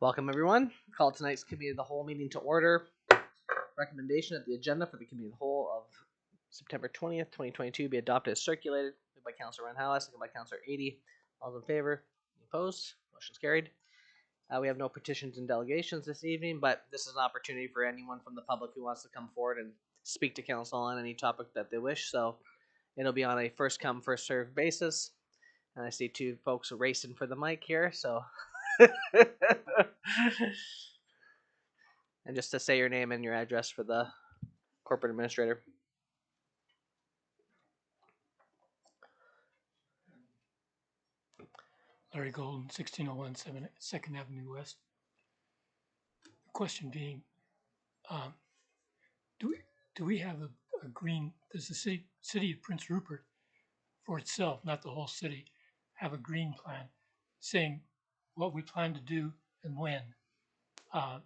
Welcome, everyone. Call tonight's Committee of the Whole meeting to order. Recommendation that the agenda for the Committee of the Whole of September 20th, 2022 be adopted as circulated. Moved by Councilor Renhouse, second by Councilor 80. All those in favor? Any opposed? Motion's carried. We have no petitions and delegations this evening, but this is an opportunity for anyone from the public who wants to come forward and speak to council on any topic that they wish. So it'll be on a first come, first served basis. And I see two folks racing for the mic here, so. And just to say your name and your address for the corporate administrator. Larry Golden, 1601 2nd Avenue West. The question being, do we have a green, does the city of Prince Rupert for itself, not the whole city, have a green plan saying what we plan to do and when? I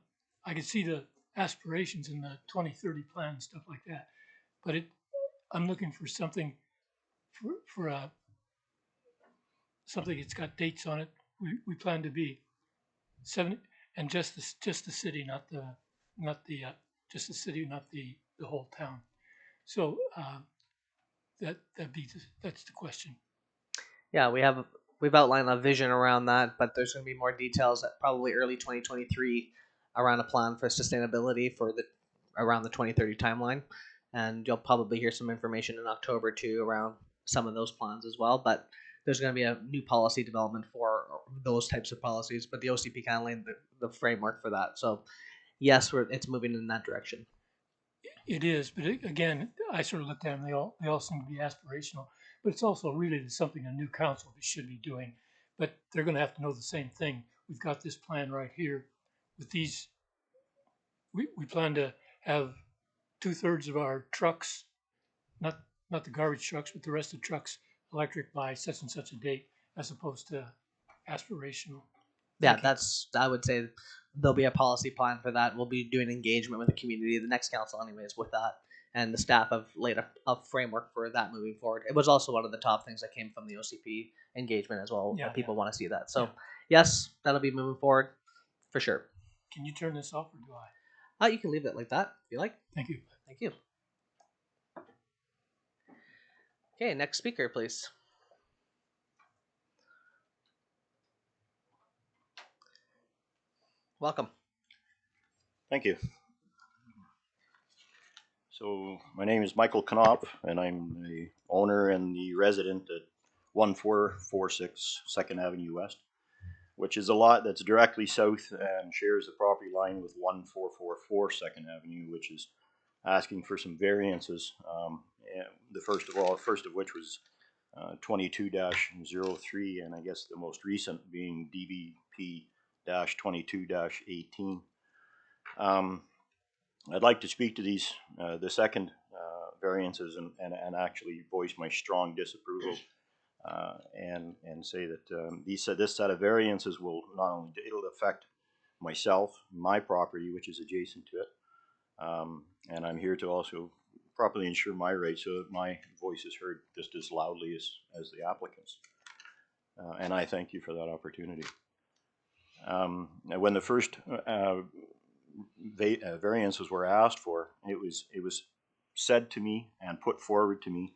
can see the aspirations in the 2030 plan and stuff like that, but I'm looking for something for something that's got dates on it. We plan to be 70, and just the city, not the just the city, not the whole town. So that's the question. Yeah, we've outlined a vision around that, but there's going to be more details at probably early 2023 around a plan for sustainability for around the 2030 timeline, and you'll probably hear some information in October too around some of those plans as well. But there's going to be a new policy development for those types of policies, but the OCP kind of laid the framework for that. So yes, it's moving in that direction. It is, but again, I sort of looked at them. They all seem to be aspirational, but it's also really something a new council should be doing. But they're going to have to know the same thing. We've got this plan right here. With these, we plan to have 2/3 of our trucks, not the garbage trucks, but the rest of the trucks electric by such and such a date, as opposed to aspirational. Yeah, I would say there'll be a policy plan for that. We'll be doing engagement with the community, the next council, anyways, with that, and the staff have laid a framework for that moving forward. It was also one of the top things that came from the OCP engagement as well. Yeah, people want to see that. So yes, that'll be moving forward for sure. Can you turn this off, or do I? You can leave it like that if you like. Thank you. Thank you. Okay, next speaker, please. Welcome. Thank you. So my name is Michael Knopf, and I'm the owner and the resident at 1446 2nd Avenue West, which is a lot that's directly south and shares the property line with 1444 2nd Avenue, which is asking for some variances. The first of which was 22-03, and I guess the most recent being DBP-22-18. I'd like to speak to these, the second variances, and actually voice my strong disapproval, and say that this set of variances will not only it'll affect myself, my property, which is adjacent to it, and I'm here to also properly ensure my rights so that my voice is heard just as loudly as the applicants. And I thank you for that opportunity. When the first variances were asked for, it was said to me and put forward to me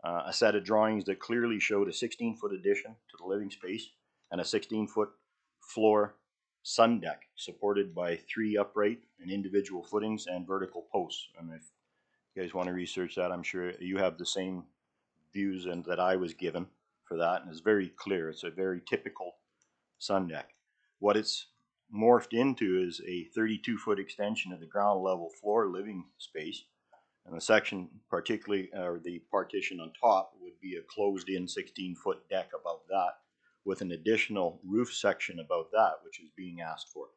a set of drawings that clearly showed a 16-foot addition to the living space and a 16-foot floor sun deck supported by 3 upright and individual footings and vertical posts. And if you guys want to research that, I'm sure you have the same views and that I was given for that, and it's very clear. It's a very typical sun deck. What it's morphed into is a 32-foot extension of the ground level floor living space, and the section, particularly, or the partition on top, would be a closed-in 16-foot deck above that, with an additional roof section above that, which is being asked for,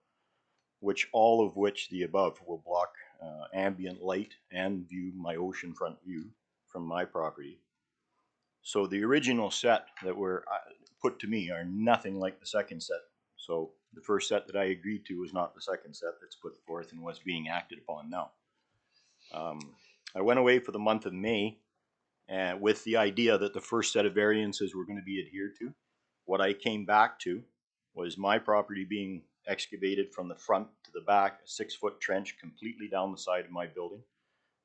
all of which the above will block ambient light and view my oceanfront view from my property. So the original set that were put to me are nothing like the second set. So the first set that I agreed to was not the second set that's put forth and was being acted upon now. I went away for the month of May with the idea that the first set of variances were going to be adhered to. What I came back to was my property being excavated from the front to the back, a 6-foot trench completely down the side of my building.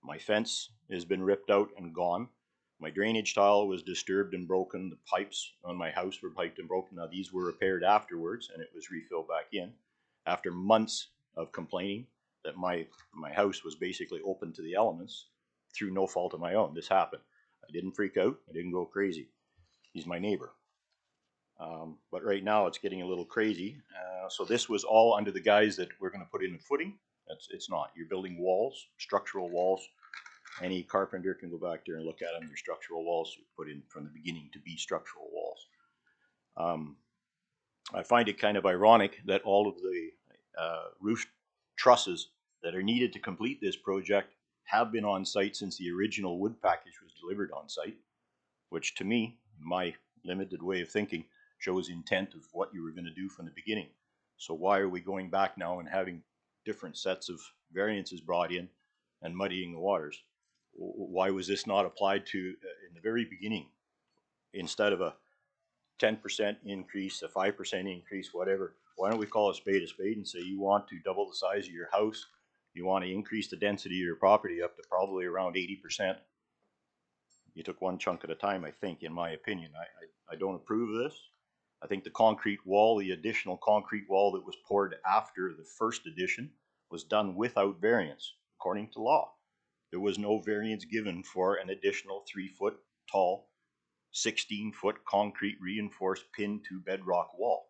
My fence has been ripped out and gone. My drainage tile was disturbed and broken. The pipes on my house were piped and broken. Now these were repaired afterwards and it was refilled back in. After months of complaining that my house was basically open to the elements through no fault of my own, this happened. I didn't freak out. I didn't go crazy. He's my neighbor. But right now it's getting a little crazy. So this was all under the guise that we're going to put in a footing. It's not. You're building walls, structural walls. Any carpenter can go back there and look at them. They're structural walls put in from the beginning to be structural walls. I find it kind of ironic that all of the roof trusses that are needed to complete this project have been on site since the original wood package was delivered on site, which to me, my limited way of thinking, shows intent of what you were going to do from the beginning. So why are we going back now and having different sets of variances brought in and muddying the waters? Why was this not applied to in the very beginning instead of a 10% increase, a 5% increase, whatever? Why don't we call a spade and say you want to double the size of your house, you want to increase the density of your property up to probably around 80%. You took one chunk at a time, I think, in my opinion. I don't approve of this. I think the concrete wall, the additional concrete wall that was poured after the first addition, was done without variance, according to law. There was no variance given for an additional 3-foot tall, 16-foot concrete reinforced pin to bedrock wall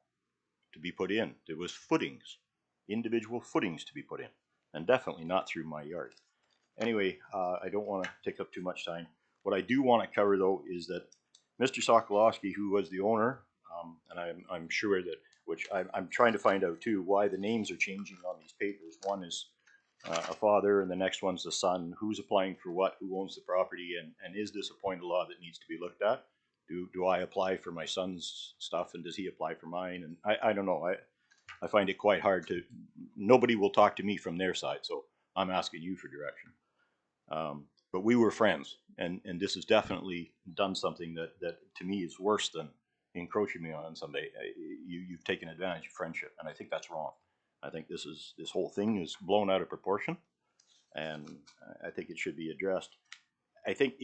to be put in. There was footings, individual footings to be put in, and definitely not through my yard. Anyway, I don't want to take up too much time. What I do want to cover, though, is that Mr. Sokolowski, who was the owner, and I'm sure that, which I'm trying to find out too, why the names are changing on these papers. One is a father, and the next one's the son. Who's applying for what? Who owns the property? And is this a point of law that needs to be looked at? Do I apply for my son's stuff, and does he apply for mine? And I don't know. I find it quite hard to. Nobody will talk to me from their side, so I'm asking you for direction. But we were friends, and this has definitely done something that to me is worse than encroaching me on somebody. You've taken advantage of friendship, and I think that's wrong. I think this whole thing is blown out of proportion, and I think it should be addressed. I think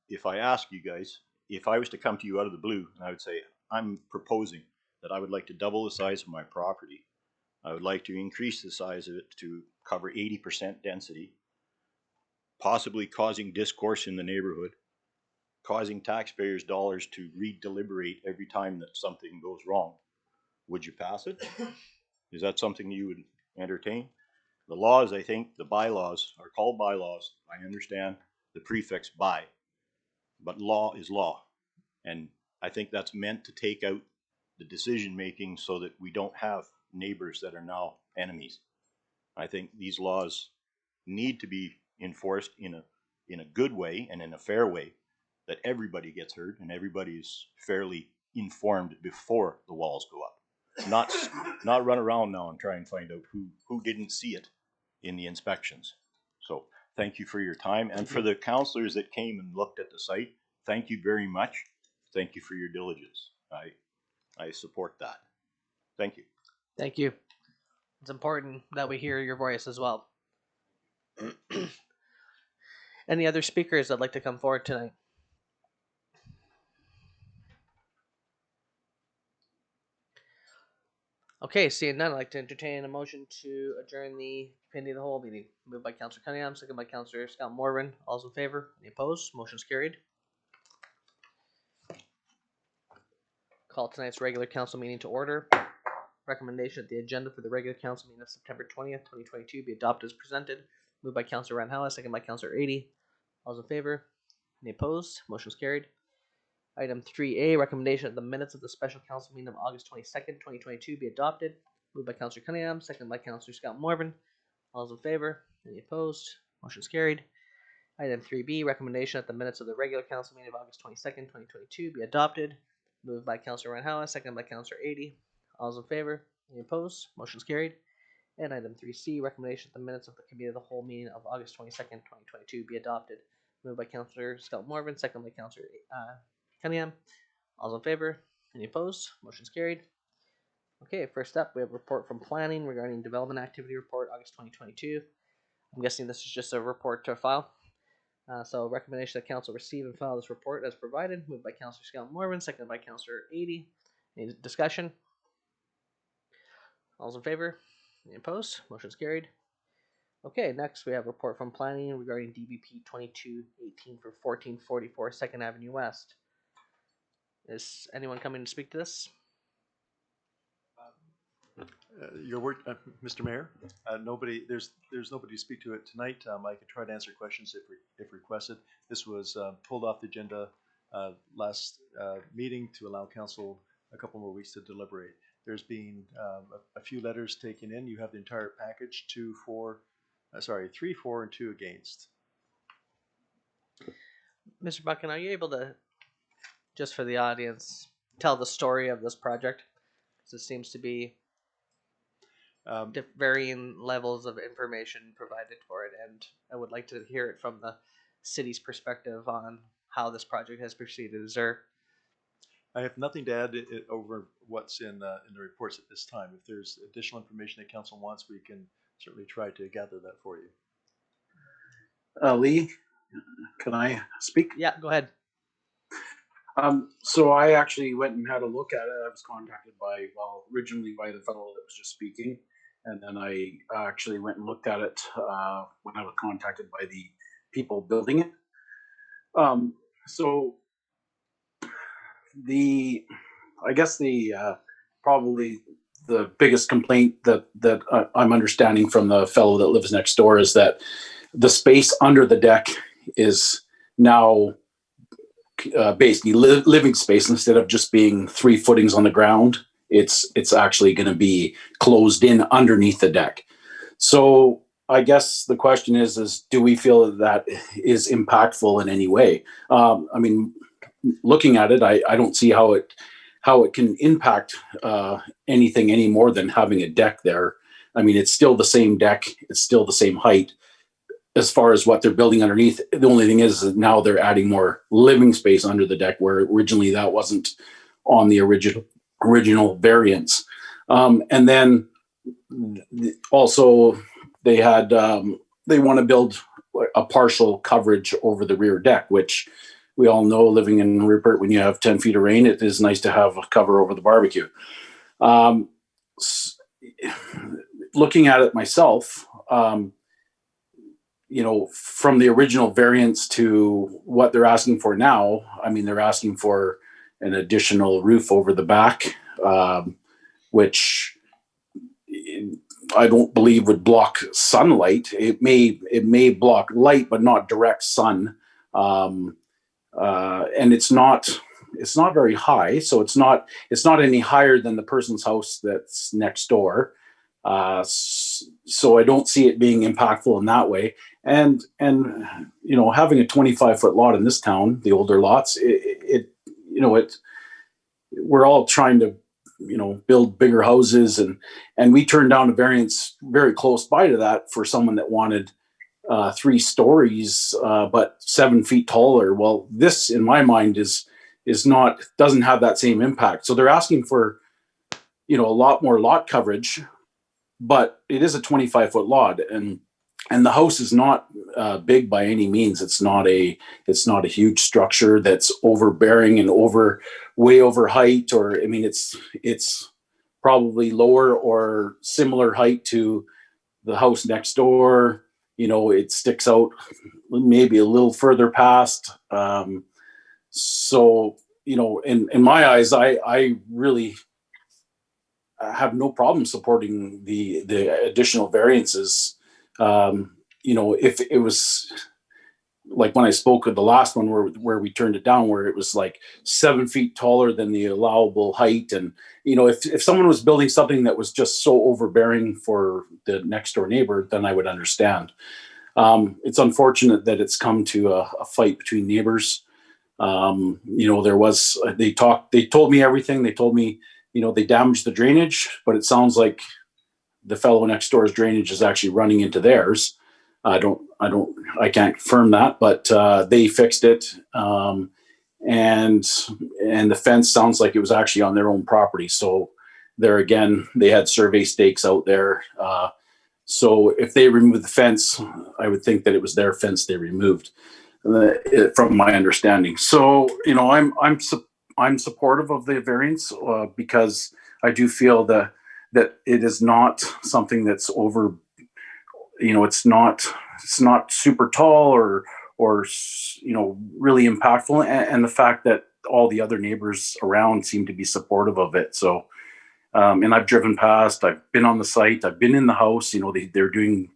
if I ask you guys, if I was to come to you out of the blue, and I would say, I'm proposing that I would like to double the size of my property. I would like to increase the size of it to cover 80% density, possibly causing discourse in the neighborhood, causing taxpayers' dollars to redeliberate every time that something goes wrong. Would you pass it? Is that something you would entertain? The laws, I think, the bylaws are called bylaws. I understand the prefix by, but law is law. And I think that's meant to take out the decision making so that we don't have neighbors that are now enemies. I think these laws need to be enforced in a good way and in a fair way, that everybody gets heard and everybody is fairly informed before the walls go up. Not run around now and try and find out who didn't see it in the inspections. So thank you for your time, and for the counselors that came and looked at the site, thank you very much. Thank you for your diligence. I support that. Thank you. Thank you. It's important that we hear your voice as well. Any other speakers that'd like to come forward tonight? Okay, seeing none, I'd like to entertain a motion to adjourn the committee of the whole meeting. Moved by Councillor Cunningham, second by Councillor Scott Morvan. All's in favor? Any opposed? Motion's carried. Call tonight's regular council meeting to order. Recommendation that the agenda for the regular council meeting of September 20th, 2022 be adopted as presented. Moved by Councillor Randhawa, second by Councillor 80. All's in favor? Any opposed? Motion's carried. Item 3A, recommendation that the minutes of the special council meeting of August 22nd, 2022 be adopted. Moved by Councillor Cunningham, second by Councillor Scott Morvan. All's in favor? Any opposed? Motion's carried. Item 3B, recommendation that the minutes of the regular council meeting of August 22nd, 2022 be adopted. Moved by Councillor Randhawa, second by Councillor 80. All's in favor? Any opposed? Motion's carried. And item 3C, recommendation that the minutes of the committee of the whole meeting of August 22nd, 2022 be adopted. Moved by Councillor Scott Morvan, second by Councillor Cunningham. All's in favor? Any opposed? Motion's carried. Okay, first up, we have a report from planning regarding development activity report August 2022. I'm guessing this is just a report to file. So recommendation that council receive and file this report as provided. Moved by Councillor Scott Morvan, seconded by Councillor 80. Any discussion? All's in favor? Any opposed? Motion's carried. Okay, next we have a report from planning regarding DBP 2218 for 1444 2nd Avenue West. Is anyone coming to speak to this? Your word, Mr. Mayor. There's nobody to speak to it tonight. I can try to answer questions if requested. This was pulled off the agenda last meeting to allow council a couple more weeks to deliberate. There's been a few letters taken in. You have the entire package, 3, 4, and 2 against. Mr. Buchan, are you able to, just for the audience, tell the story of this project? Because it seems to be varying levels of information provided for it, and I would like to hear it from the city's perspective on how this project has proceeded. Is there? I have nothing to add over what's in the reports at this time. If there's additional information that council wants, we can certainly try to gather that for you. Lee, can I speak? Yeah, go ahead. So I actually went and had a look at it. I was contacted originally by the fellow that was just speaking. And then I actually went and looked at it when I was contacted by the people building it. So I guess probably the biggest complaint that I'm understanding from the fellow that lives next door is that the space under the deck is now basically living space. Instead of just being 3 footings on the ground, it's actually going to be closed in underneath the deck. So I guess the question is do we feel that is impactful in any way? I mean, looking at it, I don't see how it can impact anything any more than having a deck there. I mean, it's still the same deck. It's still the same height. As far as what they're building underneath, the only thing is that now they're adding more living space under the deck, where originally that wasn't on the original variance. And then also they had they want to build a partial coverage over the rear deck, which we all know, living in Rupert, when you have 10 feet of rain, it is nice to have a cover over the barbecue. Looking at it myself, from the original variance to what they're asking for now, I mean, they're asking for an additional roof over the back, which I don't believe would block sunlight. It may block light, but not direct sun. And it's not very high, so it's not any higher than the person's house that's next door. So I don't see it being impactful in that way. And having a 25-foot lot in this town, the older lots, we're all trying to build bigger houses, and we turned down a variance very close by to that for someone that wanted 3 stories but 7 feet taller. Well, this in my mind doesn't have that same impact. So they're asking for a lot more lot coverage, but it is a 25-foot lot, and the house is not big by any means. It's not a huge structure that's overbearing and way over height, or I mean, it's probably lower or similar height to the house next door. It sticks out maybe a little further past. So in my eyes, I really have no problem supporting the additional variances. If it was like when I spoke with the last one where we turned it down, where it was like 7 feet taller than the allowable height. And, if someone was building something that was just so overbearing for the next door neighbor, then I would understand. It's unfortunate that it's come to a fight between neighbors. They told me everything. They told me, they damaged the drainage, but it sounds like the fellow next door's drainage is actually running into theirs. I can't confirm that, but they fixed it. And the fence sounds like it was actually on their own property. So there again, they had survey stakes out there. So if they removed the fence, I would think that it was their fence they removed, from my understanding. So I'm supportive of the variance because I do feel that it is not something that's over. It's not super tall or really impactful, and the fact that all the other neighbors around seem to be supportive of it. So and I've driven past, I've been on the site, I've been in the house. They're doing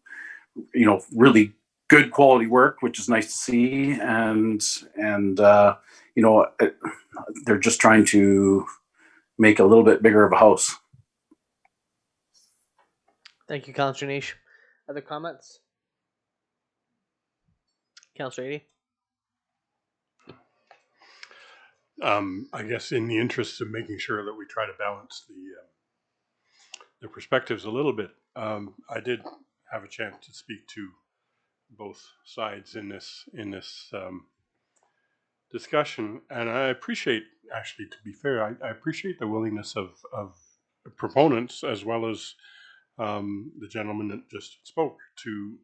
really good quality work, which is nice to see, and they're just trying to make a little bit bigger of a house. Thank you, Councillor Niche. Other comments? Councillor Eady? I guess in the interest of making sure that we try to balance the perspectives a little bit, I did have a chance to speak to both sides in this discussion, and I appreciate, actually, to be fair, I appreciate the willingness of proponents as well as the gentleman that just spoke to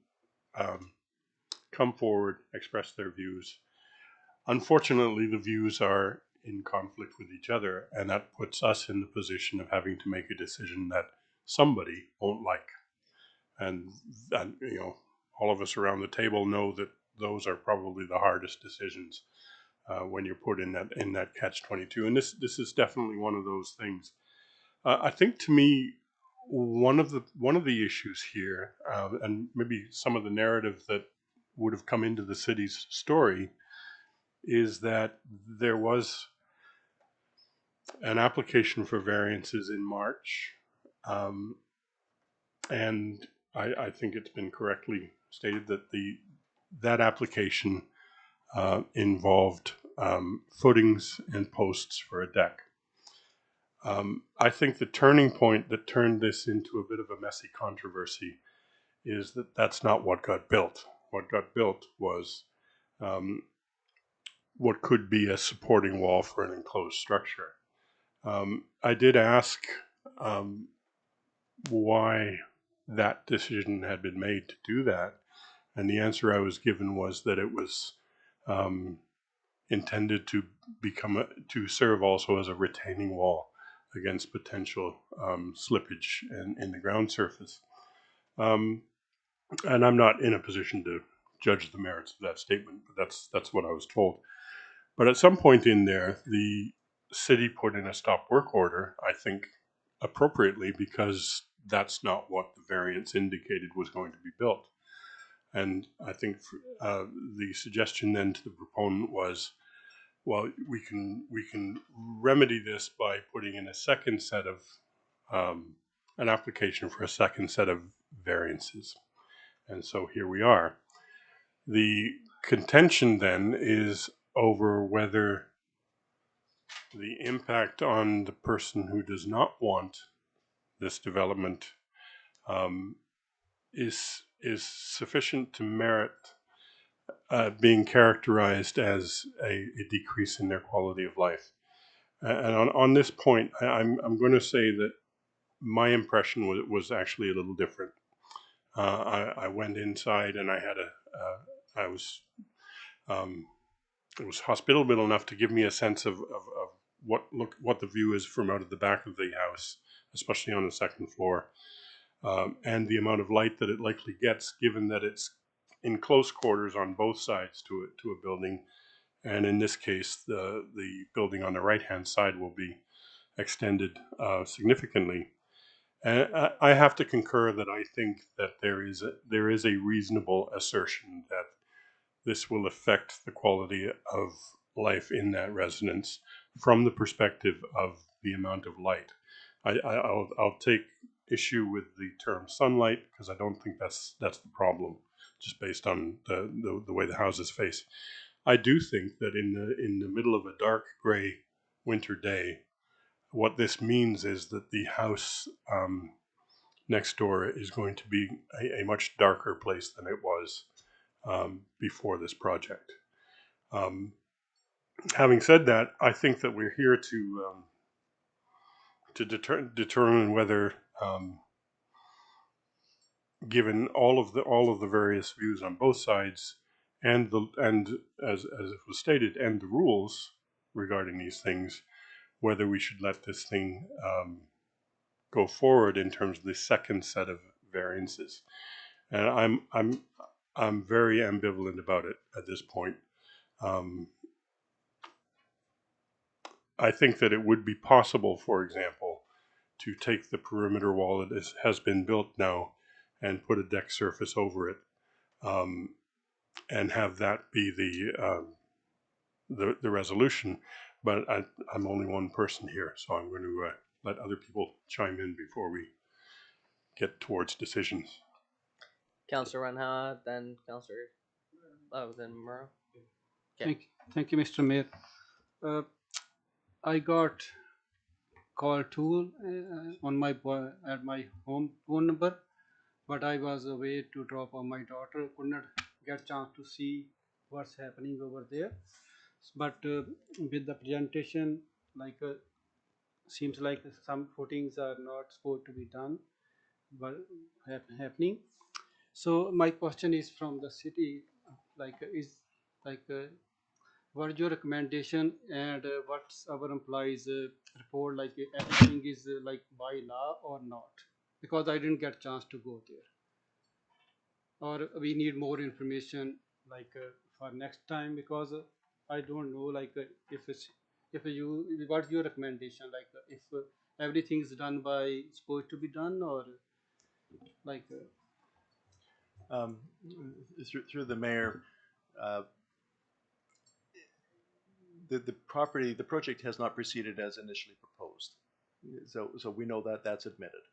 come forward, express their views. Unfortunately, the views are in conflict with each other, and that puts us in the position of having to make a decision that somebody won't like. And all of us around the table know that those are probably the hardest decisions when you're put in that catch-22. And this is definitely one of those things. I think, to me, one of the issues here, and maybe some of the narrative that would have come into the city's story, is that there was an application for variances in March, and I think it's been correctly stated that that application involved footings and posts for a deck. I think the turning point that turned this into a bit of a messy controversy is that that's not what got built. What got built was what could be a supporting wall for an enclosed structure. I did ask why that decision had been made to do that, and the answer I was given was that it was intended to serve also as a retaining wall against potential slippage in the ground surface. And I'm not in a position to judge the merits of that statement, but that's what I was told. But at some point in there, the city put in a stop work order, I think appropriately, because that's not what the variance indicated was going to be built. And I think the suggestion then to the proponent was, well, we can remedy this by putting in a second set of an application for a second set of variances. And so here we are. The contention then is over whether the impact on the person who does not want this development is sufficient to merit being characterized as a decrease in their quality of life. And on this point, I'm going to say that my impression was actually a little different. I went inside and it was hospitable enough to give me a sense of what the view is from out of the back of the house, especially on the second floor, and the amount of light that it likely gets, given that it's in close quarters on both sides to a building, and in this case, the building on the right-hand side will be extended significantly. And I have to concur that I think that there is a reasonable assertion that this will affect the quality of life in that residence from the perspective of the amount of light. I'll take issue with the term sunlight because I don't think that's the problem, just based on the way the houses face. I do think that in the middle of a dark gray winter day, what this means is that the house next door is going to be a much darker place than it was before this project. Having said that, I think that we're here to to determine whether, given all of the various views on both sides, and as it was stated, and the rules regarding these things, whether we should let this thing go forward in terms of the second set of variances. And I'm very ambivalent about it at this point. I think that it would be possible, for example, to take the perimeter wall that has been built now and put a deck surface over it, and have that be the resolution. But I'm only one person here, so I'm going to let other people chime in before we get towards decisions. Councillor Runha, then Councillor, then Murrow. Thank you, Mr. Mayor. I got call tool on my at my home phone number, but I was away to drop off my daughter. Could not get chance to see what's happening over there. But with the presentation, like seems like some footings are not supposed to be done, but happening. So my question is from the city, like what is your recommendation, and what's our employees report, like everything is like by law or not? Because I didn't get chance to go there, or we need more information like for next time, because I don't know like if you what's your recommendation, like if everything's done by supposed to be done, or like Through the mayor, uh, the project has not proceeded as initially proposed. So we know that that's admitted.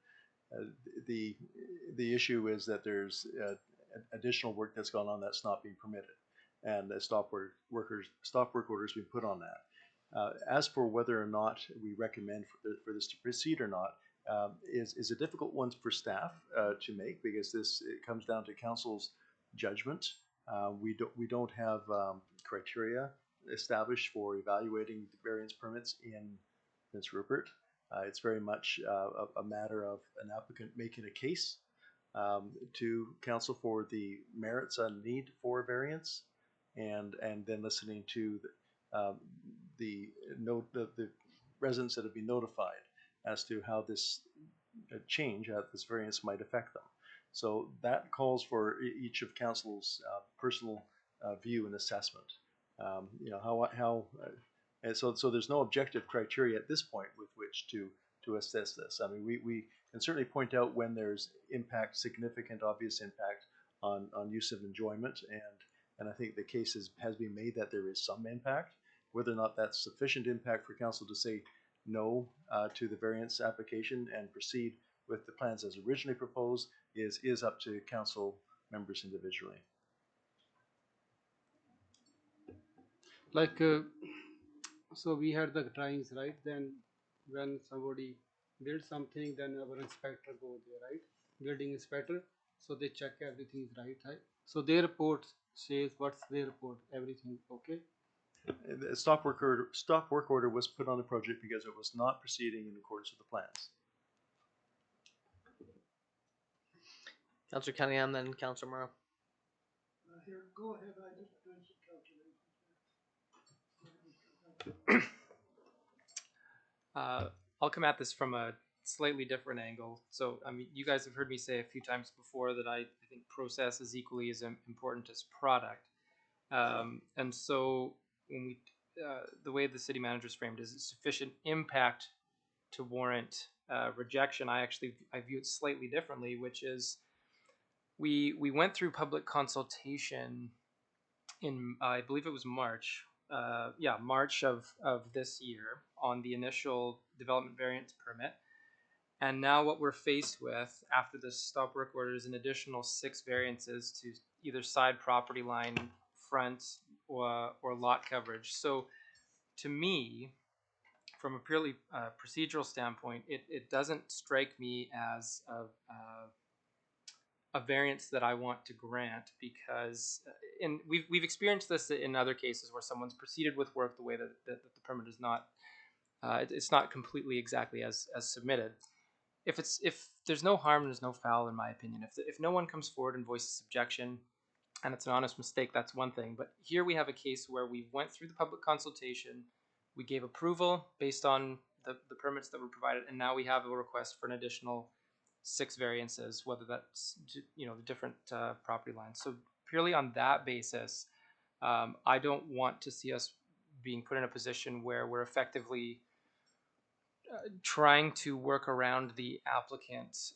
The issue is that there's additional work that's gone on that's not being permitted, and a stop work order has been put on that. As for whether or not we recommend for this to proceed or not, is a difficult one for staff to make, because it comes down to council's judgment. We don't have criteria established for evaluating the variance permits in Prince Rupert. It's very much a matter of an applicant making a case to council for the merits and need for variance, and then listening to the residents that have been notified as to how this change, this variance might affect them. So that calls for each of council's personal view and assessment. And so there's no objective criteria at this point with which to assess this. I mean, we can certainly point out when there's impact, significant, obvious impact on use of enjoyment, and I think the case has been made that there is some impact. Whether or not that's sufficient impact for council to say no to the variance application and proceed with the plans as originally proposed is up to council members individually. like so we had the drawings, right? Then when somebody builds something, then our inspector go there, right? Building inspector, so they check everything is right? So their report says, what's their report? Everything okay? The stop work order was put on the project because it was not proceeding in accordance with the plans. Councillor Cunningham, then Councillor Murrow. Here, go ahead. I just done some calculations. I'll come at this from a slightly different angle. So, I mean, you guys have heard me say a few times before that I think process is equally as important as product. And so, when we, the way the city manager is framed is sufficient impact to warrant rejection. I view it slightly differently, which is we went through public consultation in I believe it was March. March of this year on the initial development variance permit. And now what we're faced with after this stop work order is an additional 6 variances to either side property line, front, or lot coverage. So to me, from a purely procedural standpoint, it doesn't strike me as a variance that I want to grant, because and we've experienced this in other cases where someone's proceeded with work the way that the permit is not It's not completely exactly as submitted. If there's no harm, there's no foul, in my opinion. If no one comes forward and voices objection, and it's an honest mistake, that's one thing. But here we have a case where we went through the public consultation, we gave approval based on the permits that were provided, and now we have a request for an additional 6 variances, whether that's the different property lines. So purely on that basis, I don't want to see us being put in a position where we're effectively trying to work around the applicant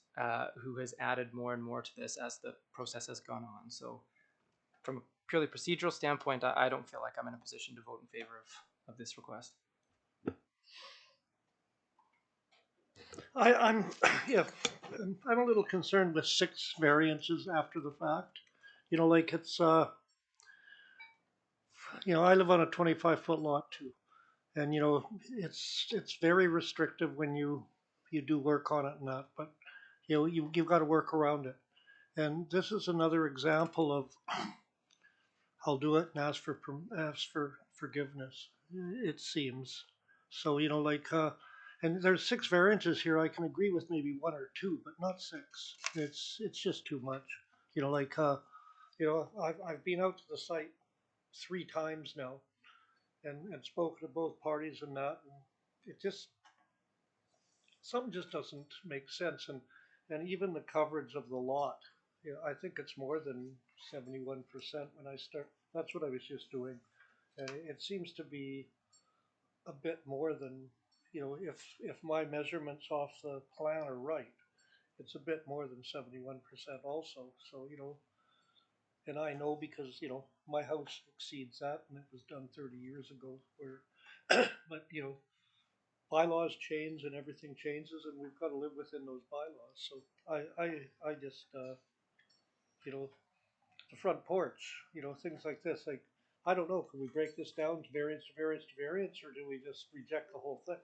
who has added more and more to this as the process has gone on. So from a purely procedural standpoint, I don't feel like I'm in a position to vote in favor of this request. I'm yeah, I'm a little concerned with 6 variances after the fact. Like it's I live on a 25-foot lot too, and it's very restrictive when you do work on it and that. But you've got to work around it, and this is another example of I'll do it and ask for forgiveness. It seems so. And there's 6 variances here. I can agree with maybe 1 or 2, but not 6. It's just too much. I've been out to the site 3 times now, and spoken to both parties and that, and it just something just doesn't make sense. And even the coverage of the lot, I think it's more than 71% when I start. That's what I was just doing, and it seems to be a bit more than if my measurements off the plan are right, it's a bit more than 71% also. So and I know because my house exceeds that, and it was done 30 years ago. But bylaws change and everything changes, and we've got to live within those bylaws. So I just the front porch, things like this. Like, I don't know, can we break this down to variance to variance to variance, or do we just reject the whole thing?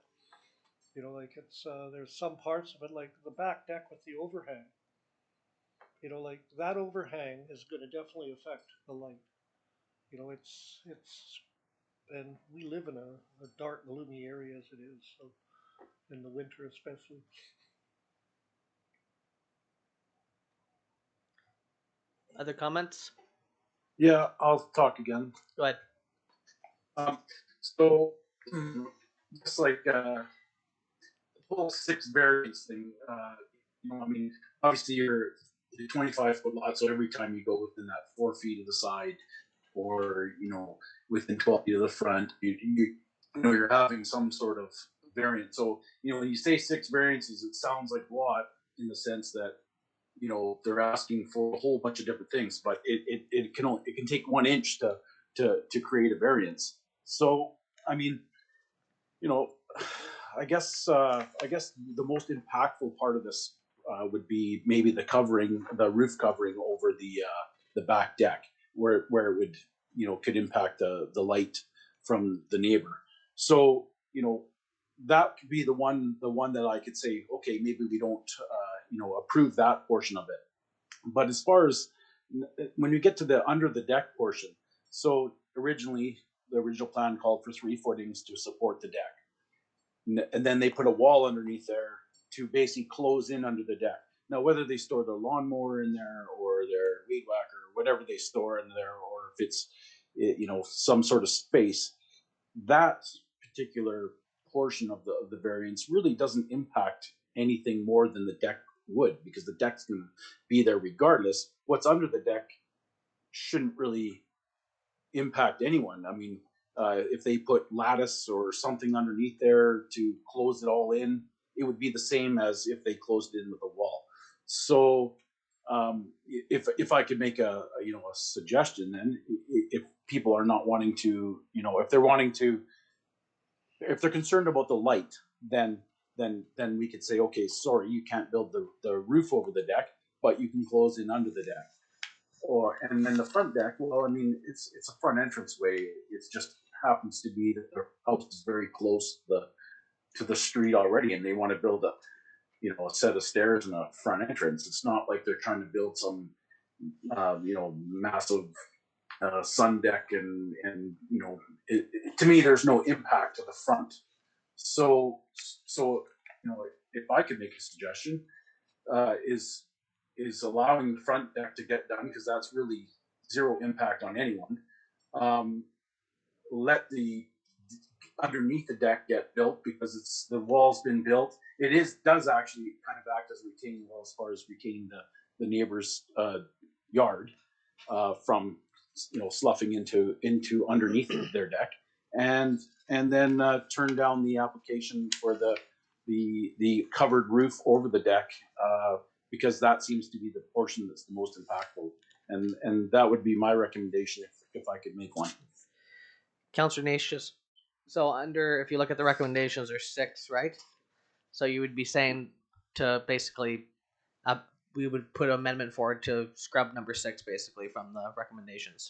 It's there's some parts of it, like the back deck with the overhang. Like that overhang is going to definitely affect the light. It's and we live in a dark, gloomy area as it is, so in the winter especially. Other comments? Yeah, I'll talk again. Go ahead. So, just like the whole 6 variance thing, I mean, obviously you're 25-foot lot, so every time you go within that 4 feet of the side, or within 12 feet of the front, you're having some sort of variance. So when you say 6 variances, it sounds like a lot in the sense that they're asking for a whole bunch of different things, but it can take 1 inch to create a variance. So I mean, I guess the most impactful part of this would be maybe the roof covering over the back deck, where it would could impact the light from the neighbor. So that could be the one that I could say, okay, maybe we don't approve that portion of it. But as far as when you get to the under the deck portion, so the original plan called for 3 footings to support the deck, and then they put a wall underneath there to basically close in under the deck. Now, whether they store their lawnmower in there or their weed whacker or whatever they store in there, or if it's some sort of space, that particular portion of the variance really doesn't impact anything more than the deck would, because the deck's going to be there regardless. What's under the deck shouldn't really impact anyone. I mean, if they put lattice or something underneath there to close it all in, it would be the same as if they closed it in with a wall. So if I could make a suggestion, then if people are not wanting to, if they're concerned about the light, then we could say, okay, sorry, you can't build the roof over the deck, but you can close in under the deck. And then the front deck, well, I mean, it's a front entrance way. It just happens to be that their house is very close to the street already, and they want to build a set of stairs and a front entrance. It's not like they're trying to build some massive sun deck, and to me, there's no impact to the front So, you know, if I could make a suggestion, is allowing the front deck to get done because that's really zero impact on anyone. Let the underneath the deck get built because it's the wall's been built. It does actually kind of act as a retaining wall as far as retaining the neighbor's yard from sloughing into underneath their deck, and then turn down the application for the covered roof over the deck because that seems to be the portion that's the most impactful, and that would be my recommendation if I could make one. Councillor Natius. So under, if you look at the recommendations, there's 6, right? So you would be saying to basically, we would put an amendment forward to scrub number 6 basically from the recommendations.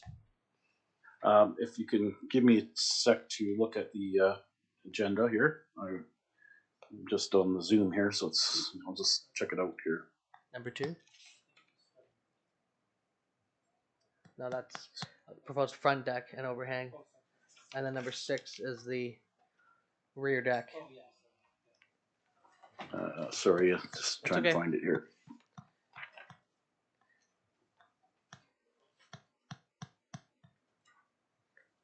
If you can give me a sec to look at the agenda here. I'm just on the Zoom here, so I'll just check it out here. Number 2? No, that's proposed front deck and overhang. And then number 6 is the rear deck. Sorry, just trying to find it here.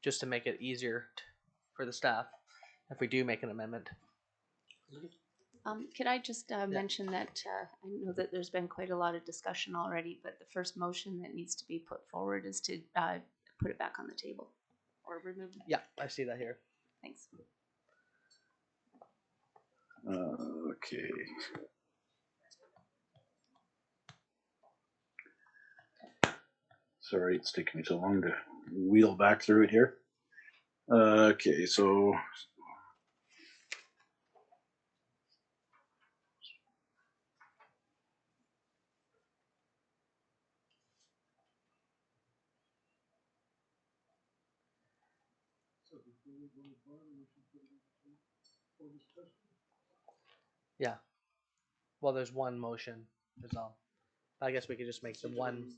Just to make it easier for the staff if we do make an amendment. Could I just mention that I know that there's been quite a lot of discussion already, but the first motion that needs to be put forward is to put it back on the table or remove it. Yeah, I see that here. Thanks. Okay. Sorry, it's taking me so long to wheel back through it here. Okay, so yeah. Well, there's one motion. There's all. I guess we could just make the one.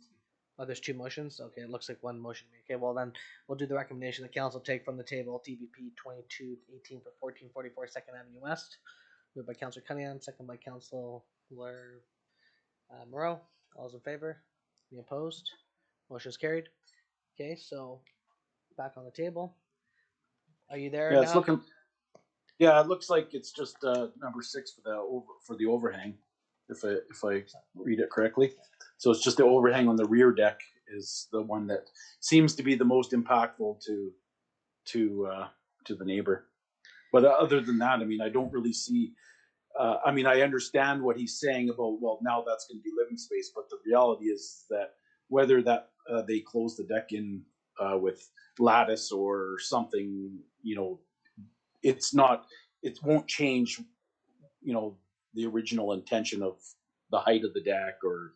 Oh, there's 2 motions? Okay, it looks like one motion. Okay, well then we'll do the recommendation the council take from the table TBP 2218 for 1444 2nd Avenue West. Moved by Councillor Cunningham, second by Councillor Moreau. All those in favor? Any opposed? Motion is carried. Okay, so back on the table. Are you there? yeah, now? it's looking. Yeah, it looks like it's just number 6 for the overhang, if I read it correctly. So it's just the overhang on the rear deck is the one that seems to be the most impactful to the neighbor. But other than that, I mean, I don't really see. I mean, I understand what he's saying about, well, now that's going to be living space, but the reality is that whether that they close the deck in with lattice or something, it's not. It won't change, the original intention of the height of the deck or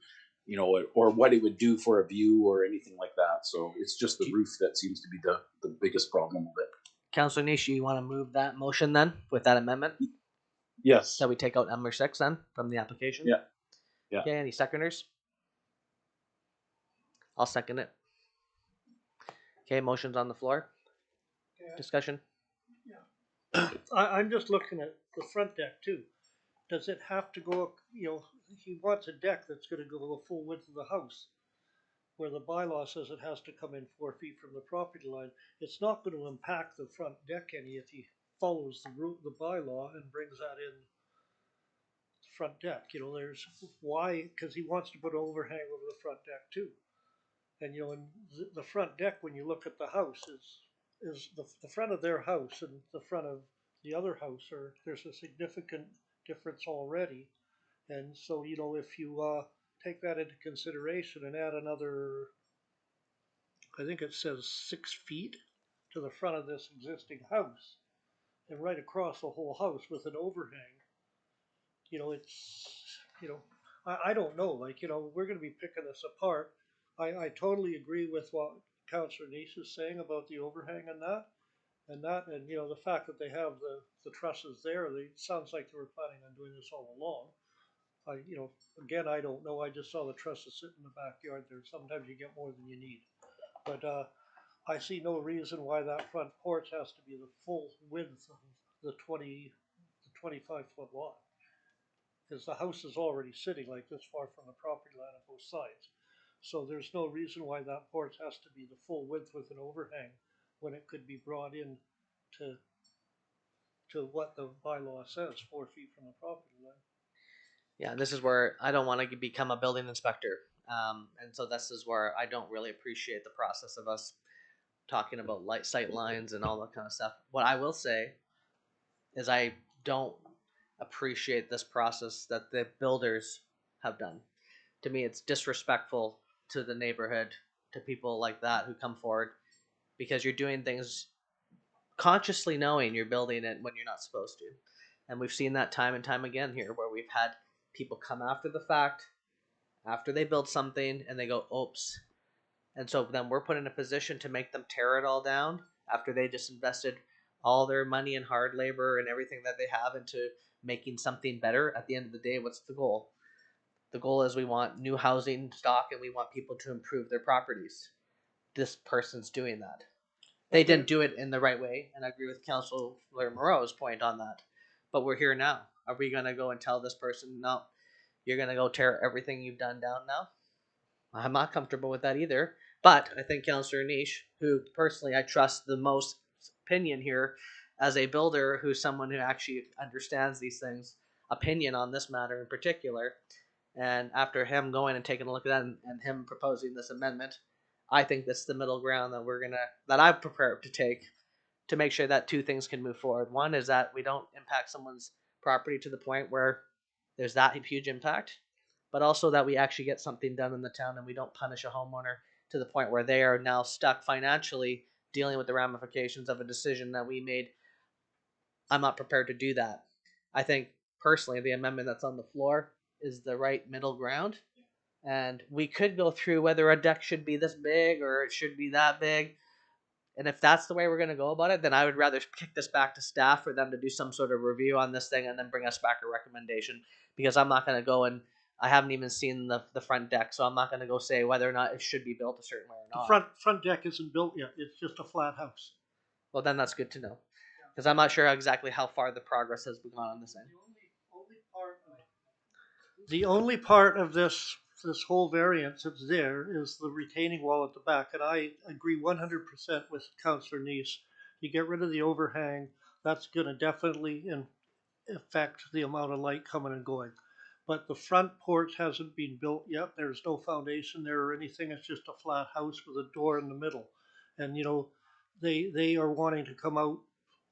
what it would do for a view or anything like that. So it's just the roof that seems to be the biggest problem of it. Councillor Nishi, you want to move that motion then with that amendment? Yes. That we take out number 6 then from the application? Yeah. Yeah. Okay, any seconders? I'll second it. Okay, motion's on the floor. Yeah. Discussion? I'm just looking at the front deck too. Does it have to go, he wants a deck that's gonna go the full width of the house, where the bylaw says it has to come in 4 feet from the property line. It's not gonna impact the front deck any if he follows the bylaw and brings that in the front deck. There's why, because he wants to put an overhang over the front deck too. And in the front deck, when you look at the house, is the front of their house and the front of the other house there's a significant difference already. And so, if you take that into consideration and add another, I think it says 6 feet to the front of this existing house and right across the whole house with an overhang, I don't know, we're going to be picking this apart. I totally agree with what Councillor Nice is saying about the overhang and the fact that they have the trusses there. It sounds like they were planning on doing this all along. Again, I don't know. I just saw the trusses sitting in the backyard there. Sometimes you get more than you need. But I see no reason why that front porch has to be the full width the 25-foot lot. Because the house is already sitting like this far from the property line on both sides. So there's no reason why that porch has to be the full width with an overhang when it could be brought in to what the bylaw says, 4 feet from the property line. Yeah, this is where I don't want to become a building inspector. And so this is where I don't really appreciate the process of us talking about sight lines and all that kind of stuff. What I will say is I don't appreciate this process that the builders have done. To me, it's disrespectful to the neighborhood, to people like that who come forward, because you're doing things consciously knowing you're building it when you're not supposed to. And we've seen that time and time again here, where we've had people come after the fact, after they build something, and they go, oops. And so then we're put in a position to make them tear it all down after they just invested all their money and hard labor and everything that they have into making something better. At the end of the day, what's the goal? The goal is we want new housing stock and we want people to improve their properties. This person's doing that. They didn't do it in the right way, and I agree with Councilor Moreau's point on that. But we're here now. Are we going to go and tell this person, no, you're going to go tear everything you've done down now? I'm not comfortable with that either. But I think Councilor Niche, who personally I trust the most opinion here as a builder, who's someone who actually understands these things, opinion on this matter in particular, and after him going and taking a look at that and him proposing this amendment, I think that's the middle ground that I'm prepared to take to make sure that two things can move forward. One is that we don't impact someone's property to the point where there's that huge impact, but also that we actually get something done in the town and we don't punish a homeowner to the point where they are now stuck financially dealing with the ramifications of a decision that we made. I'm not prepared to do that. I think personally the amendment that's on the floor is the right middle ground. And we could go through whether a deck should be this big or it should be that big. And if that's the way we're going to go about it, then I would rather kick this back to staff for them to do some sort of review on this thing and then bring us back a recommendation. Because I'm not going to go and I haven't even seen the front deck, so I'm not going to go say whether or not it should be built a certain way or not. The front deck isn't built yet. It's just a flat house. Well, then that's good to know. Because I'm not sure exactly how far the progress has gone on this end. The only part of this whole variance that's there is the retaining wall at the back, and I agree 100% with Councillor Neese. You get rid of the overhang, that's going to definitely affect the amount of light coming and going. But the front porch hasn't been built yet. There's no foundation there or anything. It's just a flat house with a door in the middle. And you know, they are wanting to come out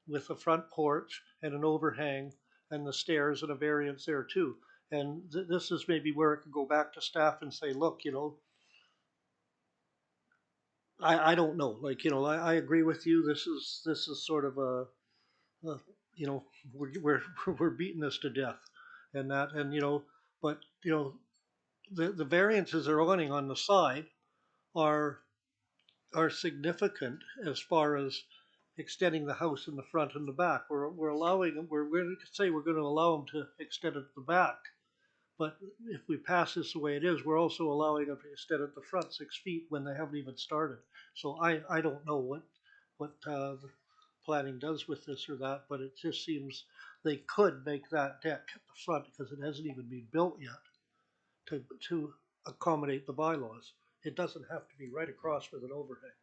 with a front porch and an overhang and the stairs and a variance there too. And this is maybe where it could go back to staff and say, look, you know, I don't know. Like, you know, I agree with you. This is sort of you know, we're beating this to death, and that, and you know, but you know, the variances they're wanting on the side are significant as far as extending the house in the front and the back. We're allowing them. We're going to say we're going to allow them to extend it at the back. But if we pass this the way it is, we're also allowing them to extend at the front 6 feet when they haven't even started. So I don't know what the planning does with this or that, but it just seems they could make that deck at the front because it hasn't even been built yet to accommodate the bylaws. It doesn't have to be right across with an overhang.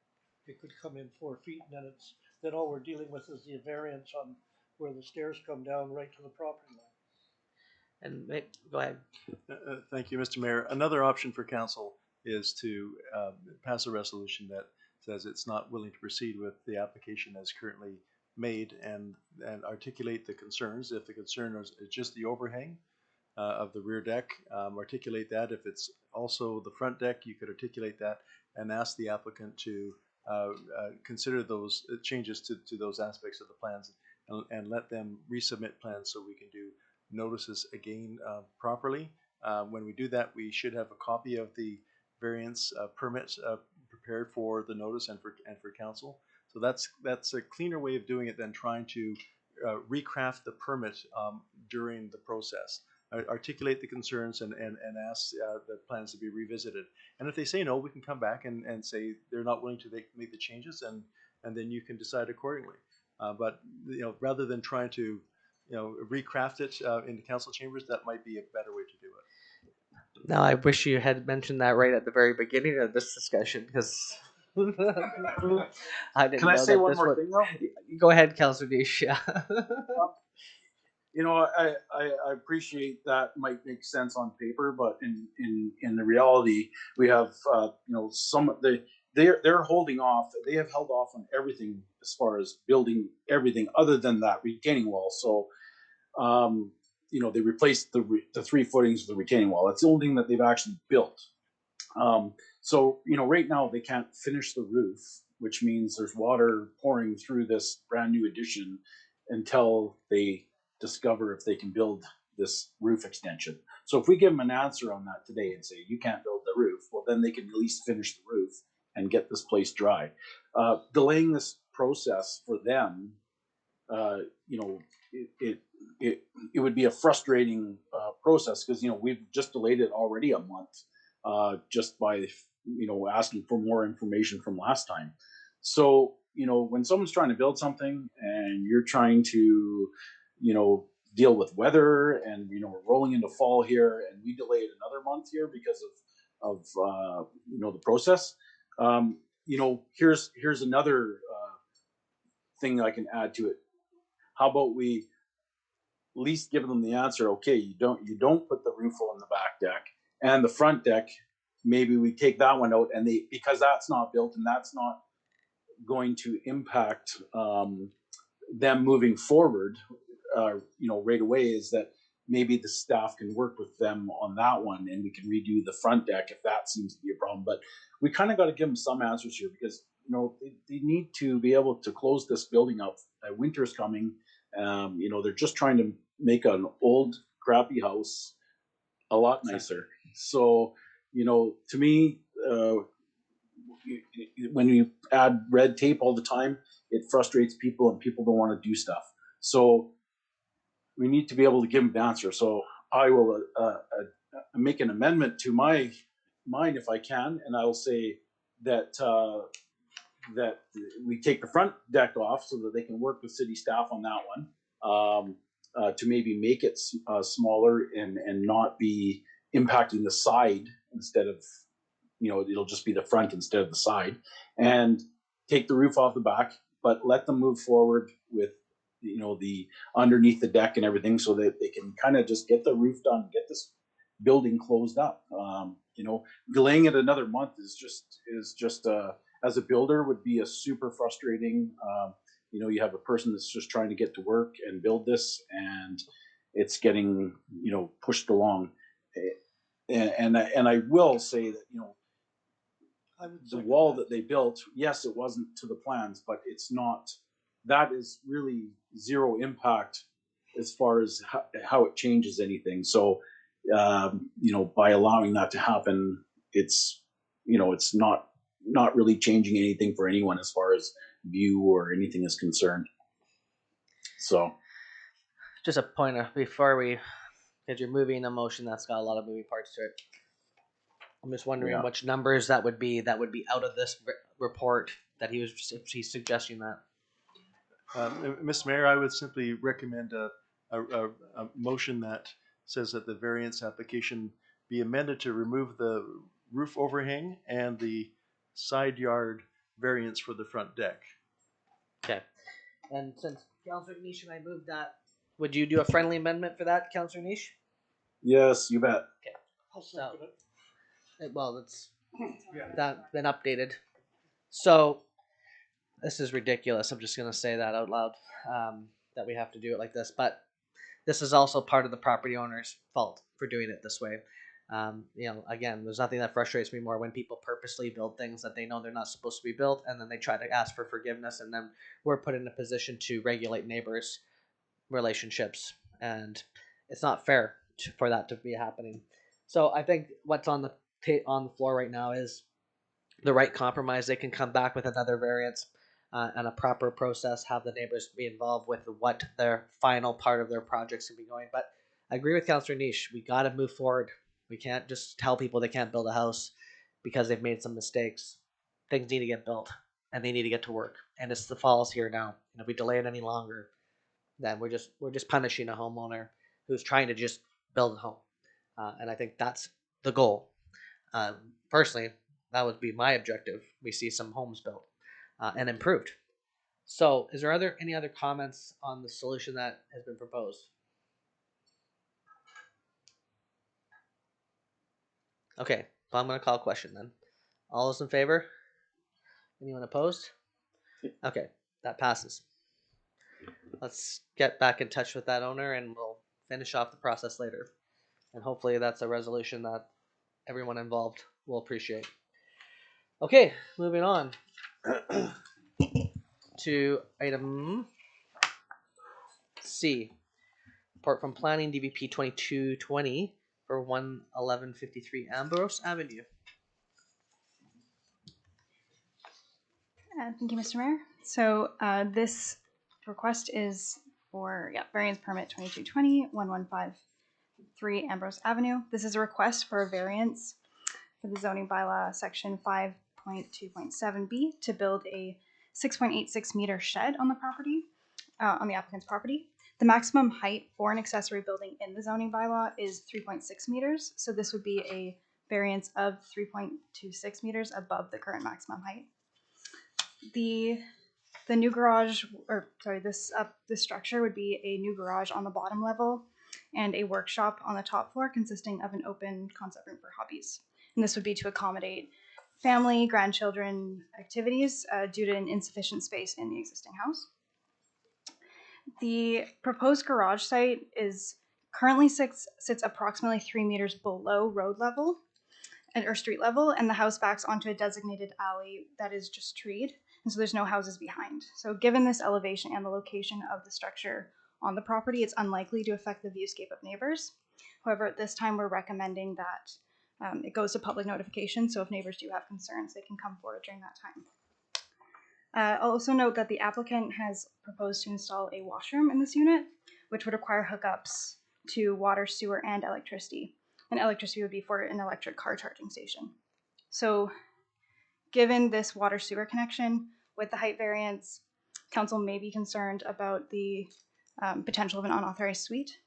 It could come in 4 feet, and then all we're dealing with is the variance on where the stairs come down right to the property line. And go ahead. Thank you, Mr. Mayor. Another option for council is to pass a resolution that says it's not willing to proceed with the application as currently made and articulate the concerns. If the concern is just the overhang of the rear deck, articulate that. If it's also the front deck, you could articulate that and ask the applicant to consider those changes to those aspects of the plans and let them resubmit plans so we can do notices again properly. When we do that, we should have a copy of the variance permits prepared for the notice and for council. So that's a cleaner way of doing it than trying to recraft the permit during the process. Articulate the concerns and ask the plans to be revisited. And if they say no, we can come back and say they're not willing to make the changes, and then you can decide accordingly. But rather than trying to recraft it into council chambers, that might be a better way to do it. Now, I wish you had mentioned that right at the very beginning of this discussion, because I didn't Can I know say that one this more would. thing though? Go ahead, Councilor Niche. Yeah. I appreciate that might make sense on paper, but in the reality, we have they're holding off. They have held off on everything as far as building everything other than that retaining wall. So they replaced the 3 footings of the retaining wall. That's the only thing that they've actually built. So right now they can't finish the roof, which means there's water pouring through this brand new addition until they discover if they can build this roof extension. So if we give them an answer on that today and say you can't build the roof, well then they can at least finish the roof and get this place dry. Delaying this process for them, it would be a frustrating process because we've just delayed it already a month just by asking for more information from last time. So when someone's trying to build something and you're trying to deal with weather and we're rolling into fall here and we delayed another month here because of the process. Here's another thing I can add to it. How about we at least give them the answer? Okay, you don't put the roof on the back deck and the front deck. Maybe we take that one out, and because that's not built and that's not going to impact them moving forward. Right away is that maybe the staff can work with them on that one, and we can redo the front deck if that seems to be a problem. But we kind of got to give them some answers here because they need to be able to close this building up. Winter's coming. They're just trying to make an old crappy house a lot nicer. So to me, when you add red tape all the time, it frustrates people and people don't want to do stuff. So we need to be able to give them an answer. So I will make an amendment to mine if I can, and I will say that that we take the front deck off so that they can work with city staff on that one to maybe make it smaller and not be impacting the side instead of it'll just be the front instead of the side, and take the roof off the back, but let them move forward with the underneath the deck and everything so that they can kind of just get the roof done, get this building closed up. Delaying it another month is just as a builder would be a super frustrating. You have a person that's just trying to get to work and build this, and it's getting pushed along. And I will say that the wall that they built, yes, it wasn't to the plans, but it's not. That is really zero impact as far as how it changes anything. So by allowing that to happen, it's it's not really changing anything for anyone as far as view or anything is concerned. So Just a pointer before we, because you're moving a motion that's got a lot of moving parts to it. I'm just wondering which numbers that would be out of this report that he's suggesting that. Mr. Mayor, I would simply recommend a motion that says that the variance application be amended to remove the roof overhang and the side yard variance for the front deck. Okay. And since Councilor Niche and I moved that, would you do a friendly amendment for that, Councilor Niche? Yes, you bet. Okay. So, well, that's been updated. So this is ridiculous. I'm just gonna say that out loud, that we have to do it like this. But this is also part of the property owner's fault for doing it this way. Again, there's nothing that frustrates me more when people purposely build things that they know they're not supposed to be built, and then they try to ask for forgiveness, and then we're put in a position to regulate neighbors' relationships, and it's not fair for that to be happening. So I think what's on the floor right now is the right compromise. They can come back with another variance and a proper process, have the neighbors be involved with what their final part of their projects can be going. But I agree with Councilor Niche. We got to move forward. We can't just tell people they can't build a house because they've made some mistakes. Things need to get built. and they need to get to work. And it's the fall's here now. And if we delay it any longer, then we're just punishing a homeowner who's trying to just build a home. And I think that's the goal. Personally, that would be my objective. We see some homes built and improved. So, is there any other comments on the solution that has been proposed? Okay, well, I'm going to call a question then. All those in favor? Anyone opposed? Okay, that passes. Let's get back in touch with that owner and we'll finish off the process later. And hopefully that's a resolution that everyone involved will appreciate. Okay, moving on to item C. Report from Planning DVP 2220 for 11153 Ambrose Avenue. Thank you, Mr. Mayor. So this request is for variance permit 2220 1153 Ambrose Avenue. This is a request for a variance for the zoning bylaw section 5.2.7b to build a 6.86 meter shed on the property, on the applicant's property. The maximum height for an accessory building in the zoning bylaw is 3.6 meters. So this would be a variance of 3.26 meters above the current maximum height. The new garage, this structure would be a new garage on the bottom level and a workshop on the top floor consisting of an open concept room for hobbies. And this would be to accommodate family, grandchildren activities due to an insufficient space in the existing house. The proposed garage site is currently sits approximately 3 meters below road level or street level, and the house backs onto a designated alley that is just treed, and so there's no houses behind. So given this elevation and the location of the structure on the property, it's unlikely to affect the viewscape of neighbors. However, at this time, we're recommending that it goes to public notification, so if neighbors do have concerns, they can come forward during that time. I'll also note that the applicant has proposed to install a washroom in this unit, which would require hookups to water, sewer, and electricity. And electricity would be for an electric car charging station. So given this water sewer connection with the height variance, council may be concerned about the potential of an unauthorized suite.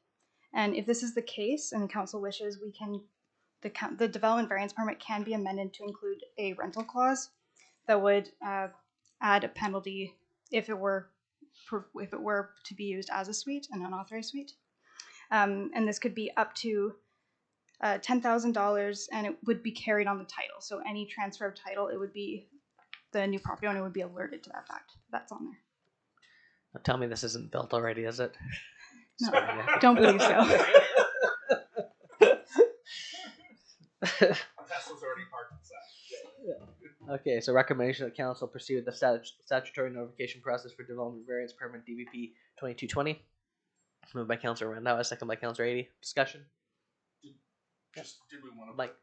And if this is the case and the council wishes, the development variance permit can be amended to include a rental clause that would add a penalty if it were to be used as a suite, an unauthorized suite. And this could be up to $10,000, and it would be carried on the title. So any transfer of title, the new property owner would be alerted to that fact. That's on there. Now tell me this isn't built already, is it? No, don't believe so. Tesla's already parked inside. Okay, so recommendation that council proceed with the statutory notification process for development variance permit DVP 2220. Moved by Councilor Randhawa, second by Councilor 80. Discussion. Did we want to Mike.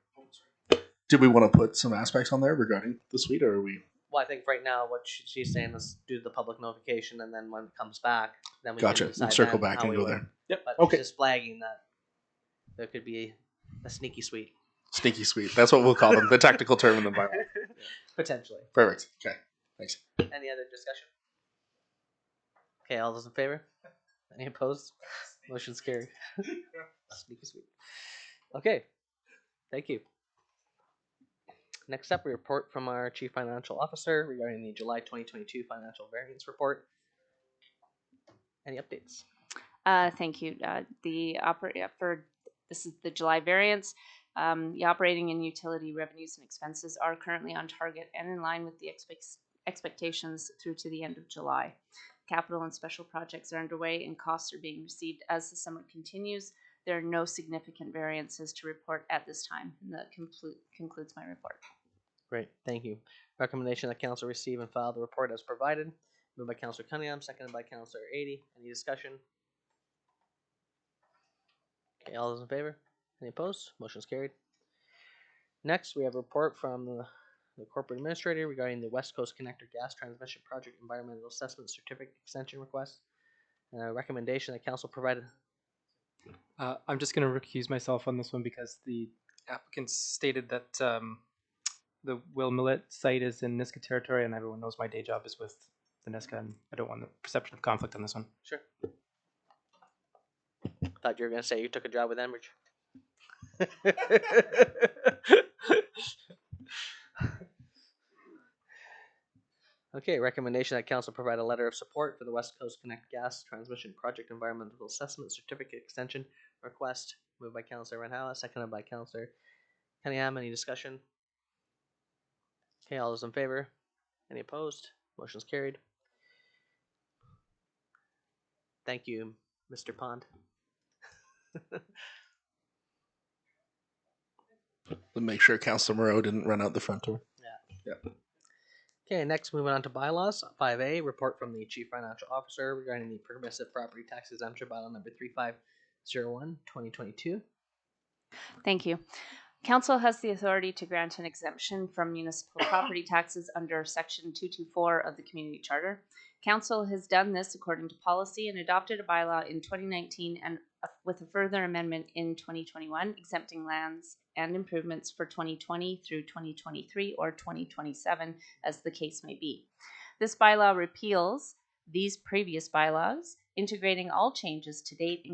Did we want to put some aspects on there regarding the suite, or are we? Well, I think right now what she's saying is do the public notification, and then when it comes back, then we Gotcha. can decide Circle then back how and we go would. there. Yep. But Okay. just flagging that there could be a sneaky suite. Sneaky suite. That's what we'll call them. The technical term in the Bible. Potentially. Perfect. Okay. Thanks. Any other discussion? Okay, all those in favor? Any opposed? Motion's carried. Sneaky suite. Okay. Thank you. Next up, we report from our Chief Financial Officer regarding the July 2022 financial variance report. Any updates? Thank you. This is the July variance. The operating and utility revenues and expenses are currently on target and in line with the expectations through to the end of July. Capital and special projects are underway and costs are being received as the summer continues. There are no significant variances to report at this time. And that concludes my report. Great, thank you. Recommendation that council receive and file the report as provided. Moved by Councilor Cunningham, seconded by Councilor 80. Any discussion? Okay, all those in favor? Any opposed? Motion's carried. Next, we have a report from the corporate administrator regarding the West Coast Connector Gas Transmission Project Environmental Assessment Certificate Extension Request. Recommendation that council provided. I'm just going to recuse myself on this one because the applicants stated that the Will Millet site is in Niska territory, and everyone knows my day job is with the Niska, and I don't want the perception of conflict on this one. Sure. Thought you were gonna say you took a job with Enbridge. Okay, recommendation that council provide a letter of support for the West Coast Connect Gas Transmission Project Environmental Assessment Certificate Extension request. Moved by Councilor Renhala, seconded by Councilor Cunningham. Any discussion? Okay, all those in favor? Any opposed? Motion's carried. Thank you, Mr. Pond. Make sure Councilor Moreau didn't run out the front door. Yeah. Okay, next moving on to bylaws. 5A, report from the Chief Financial Officer regarding the permissive property tax exemption bylaw number 3501, 2022. Thank you. Council has the authority to grant an exemption from municipal property taxes under Section 224 of the Community Charter. Council has done this according to policy and adopted a bylaw in 2019 and with a further amendment in 2021, exempting lands and improvements for 2020 through 2023 or 2027, as the case may be. This bylaw repeals these previous bylaws, integrating all changes to date,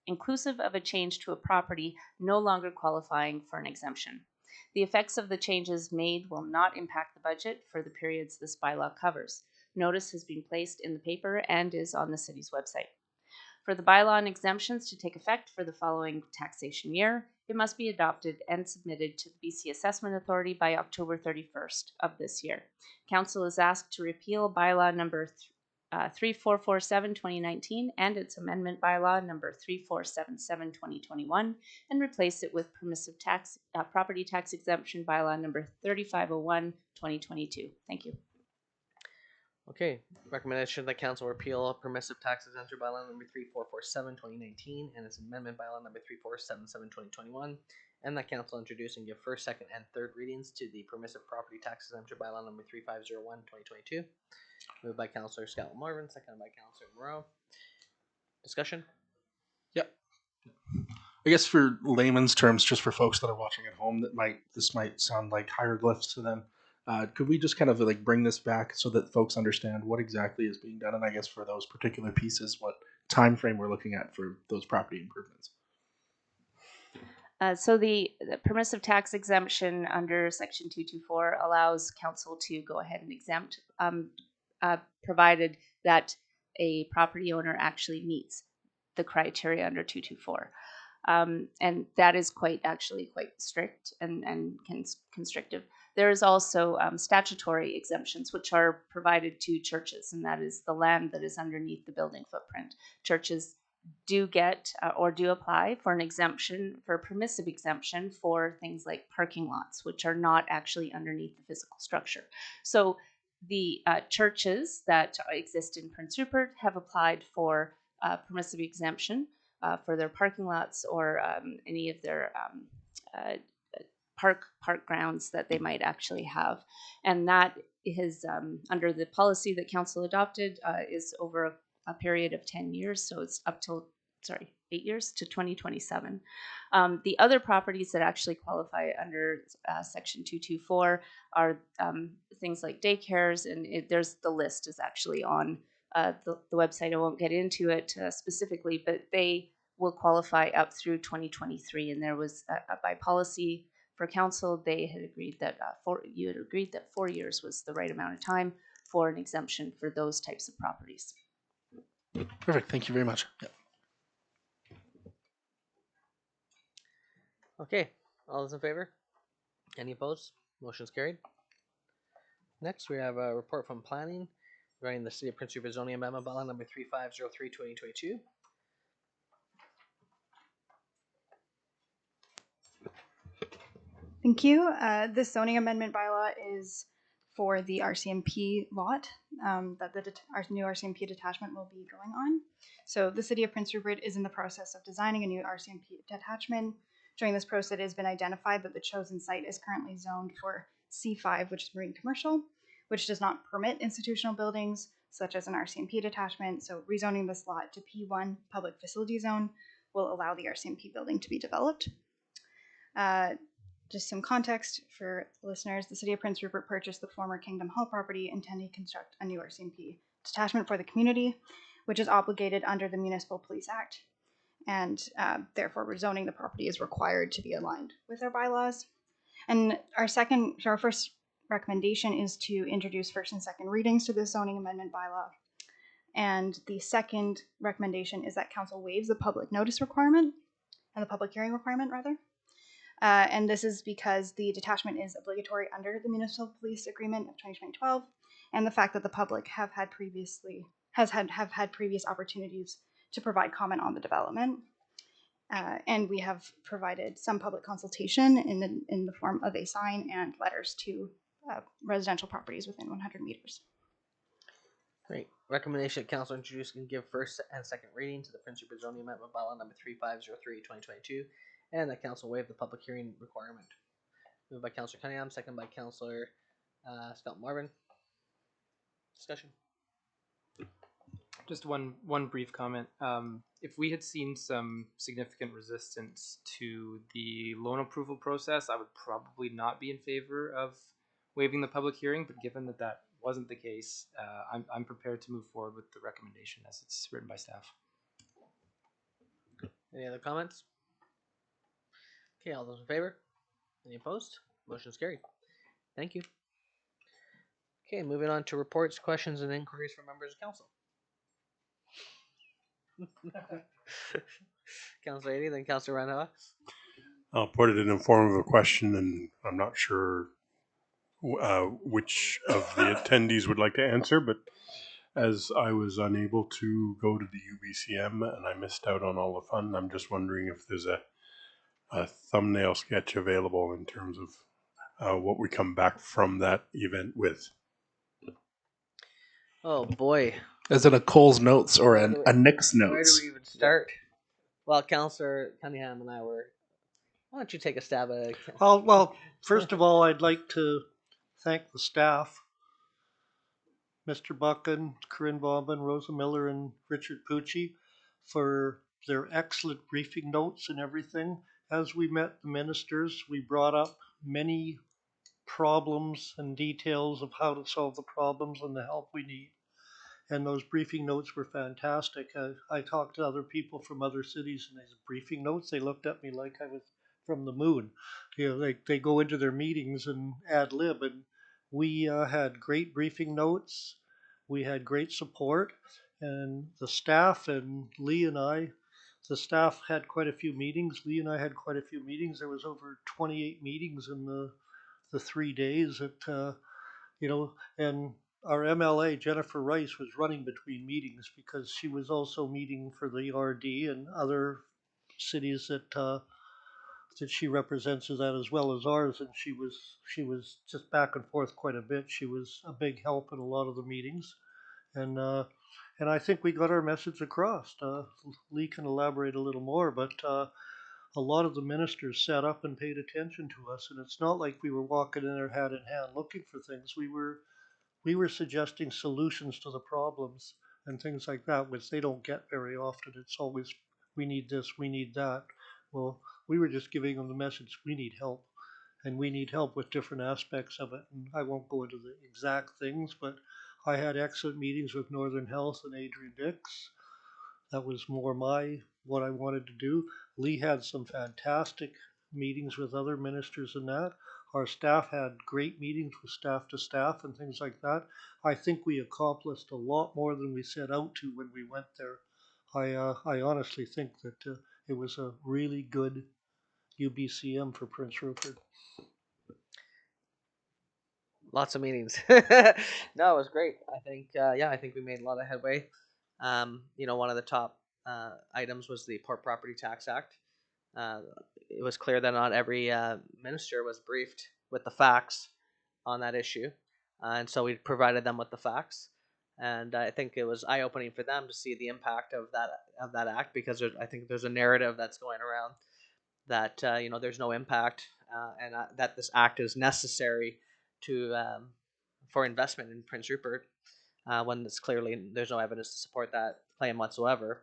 inclusive of a change to a property no longer qualifying for an exemption. The effects of the changes made will not impact the budget for the periods this bylaw covers. Notice has been placed in the paper and is on the city's website. For the bylaw and exemptions to take effect for the following taxation year, it must be adopted and submitted to the BC Assessment Authority by October 31st of this year. Council is asked to repeal bylaw number 3447 2019 and its amendment bylaw number 3477 2021 and replace it with permissive tax property tax exemption bylaw number 3501 2022. Thank you. Okay, recommendation that council repeal permissive tax exemption bylaw number 3447 2019 and its amendment bylaw number 3477 2021, and that council introduce and give first, second, and third readings to the permissive property tax exemption bylaw number 3501 2022. Moved by Councilor Scott Marvin, seconded by Councilor Moreau. Discussion? Yep. I guess for layman's terms, just for folks that are watching at home, this might sound like hieroglyphs to them. Could we just kind of like bring this back so that folks understand what exactly is being done, and I guess for those particular pieces, what time frame we're looking at for those property improvements? So the permissive tax exemption under Section 224 allows council to go ahead and exempt, provided that a property owner actually meets the criteria under 224. And that is quite strict and constrictive. There is also statutory exemptions which are provided to churches, and that is the land that is underneath the building footprint. Churches do get or do apply for an exemption, for a permissive exemption for things like parking lots, which are not actually underneath the physical structure. So the churches that exist in Prince Rupert have applied for permissive exemption for their parking lots or any of their park grounds that they might actually have, and that is under the policy that council adopted is over a period of 10 years, so it's up till 8 years to 2027. The other properties that actually qualify under Section 224 are things like daycares, and there's the list is actually on the website. I won't get into it specifically, but they will qualify up through 2023, and there was by policy for council, they had agreed that 4 years was the right amount of time for an exemption for those types of properties. Perfect. Thank you very much. Yep. Okay, all those in favor? Any opposed? Motion's carried. Next, we have a report from planning regarding the City of Prince Rupert zoning amendment bylaw number 3503 2022. Thank you. This zoning amendment bylaw is for the RCMP lot that our new RCMP detachment will be going on. So the City of Prince Rupert is in the process of designing a new RCMP detachment. During this process, it has been identified that the chosen site is currently zoned for C5, which is marine commercial, which does not permit institutional buildings such as an RCMP detachment. So rezoning this lot to P1 public facility zone will allow the RCMP building to be developed. Just some context for listeners, the City of Prince Rupert purchased the former Kingdom Hall property intending to construct a new RCMP detachment for the community, which is obligated under the Municipal Police Act, and therefore rezoning the property is required to be aligned with our bylaws. And our first recommendation is to introduce first and second readings to the zoning amendment bylaw. And the second recommendation is that council waives the public notice requirement, and the public hearing requirement, rather. And this is because the detachment is obligatory under the Municipal Police Agreement of 2012, and the fact that the public have had previous opportunities to provide comment on the development. And we have provided some public consultation in the form of a sign and letters to residential properties within 100 meters. Great. Recommendation that council introduce and give first and second reading to the Prince Rupert zoning amendment bylaw number 3503/2022, and that council waive the public hearing requirement. Moved by Councillor Cunningham, second by Councillor Scott Marvin. Discussion. Just one brief comment. If we had seen some significant resistance to the loan approval process, I would probably not be in favor of waiving the public hearing. But given that that wasn't the case, I'm prepared to move forward with the recommendation as it's written by staff. Any other comments? Okay, all those in favor? Any opposed? Motion is carried. Thank you. Okay, moving on to reports, questions, and inquiries from members of council. Councillor 80, then Councillor Randhawa. I'll put it in the form of a question, and I'm not sure which of the attendees would like to answer, but as I was unable to go to the UBCM and I missed out on all the fun, I'm just wondering if there's a thumbnail sketch available in terms of what we come back from that event with. Oh boy. Is it a Cole's Notes or a Nick's Notes? Where do we even start? Well, Councillor Cunningham and I were. Why don't you take a stab at it? Well, first of all, I'd like to thank the staff, Mr. Buchan, Corinne Bobbin, Rosa Miller, and Richard Pucci, for their excellent briefing notes and everything. As we met the ministers, we brought up many problems and details of how to solve the problems and the help we need. And those briefing notes were fantastic. I talked to other people from other cities, and these briefing notes, they looked at me like I was from the moon. You know, they go into their meetings and ad lib, and we had great briefing notes. We had great support, and the staff and Lee and I, the staff had quite a few meetings. Lee and I had quite a few meetings. There was over 28 meetings in the 3 days at, and our MLA, Jennifer Rice, was running between meetings because she was also meeting for the RD and other cities that she represents that as well as ours, and she was just back and forth quite a bit. She was a big help in a lot of the meetings, and I think we got our message across. Lee can elaborate a little more, but a lot of the ministers sat up and paid attention to us, and it's not like we were walking in there hat in hand looking for things. We were suggesting solutions to the problems and things like that, which they don't get very often. It's always, we need this, we need that. Well, we were just giving them the message, we need help, and we need help with different aspects of it. And I won't go into the exact things, but I had excellent meetings with Northern Health and Adrian Dix. That was more what I wanted to do. Lee had some fantastic meetings with other ministers and that. Our staff had great meetings with staff to staff and things like that. I think we accomplished a lot more than we set out to when we went there. I honestly think that it was a really good UBCM for Prince Rupert. Lots of meetings. No, it was great. I think, I think we made a lot of headway. One of the top items was the Port Property Tax Act. It was clear that not every minister was briefed with the facts on that issue, and so we provided them with the facts. And I think it was eye-opening for them to see the impact of that act, because I think there's a narrative that's going around that there's no impact, and that this act is necessary for investment in Prince Rupert, when it's clearly there's no evidence to support that claim whatsoever.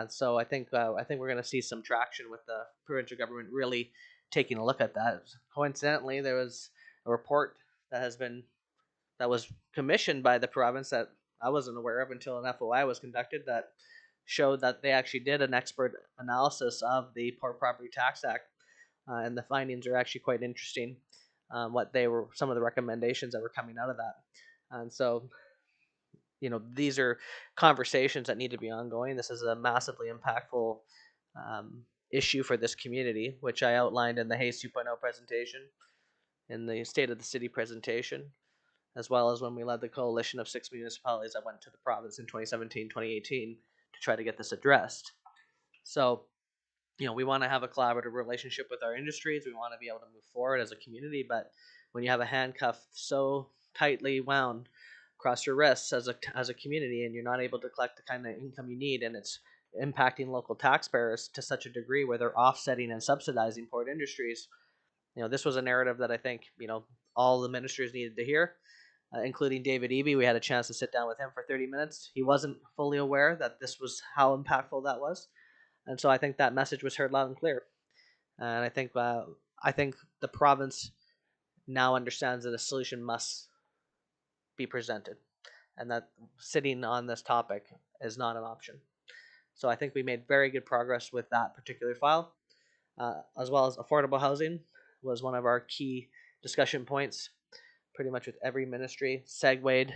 So I think we're going to see some traction with the provincial government really taking a look at that. Coincidentally, there was a report that was commissioned by the province that I wasn't aware of until an FOI was conducted that showed that they actually did an expert analysis of the Port Property Tax Act, and the findings are actually quite interesting. What they were, some of the recommendations that were coming out of that, and so these are conversations that need to be ongoing. This is a massively impactful issue for this community, which I outlined in the Hayes 2.0 presentation, in the State of the City presentation, as well as when we led the coalition of 6 municipalities that went to the province in 2017, 2018 to try to get this addressed. So, we want to have a collaborative relationship with our industries. We want to be able to move forward as a community, but when you have a handcuff so tightly wound across your wrists as a community, and you're not able to collect the kind of income you need, and it's impacting local taxpayers to such a degree where they're offsetting and subsidizing port industries, this was a narrative that I think all the ministers needed to hear, including David Eby. We had a chance to sit down with him for 30 minutes. He wasn't fully aware that this was how impactful that was, and so I think that message was heard loud and clear. And I think the province now understands that a solution must be presented, and that sitting on this topic is not an option. So I think we made very good progress with that particular file, as well as affordable housing was one of our key discussion points, pretty much with every ministry, segued,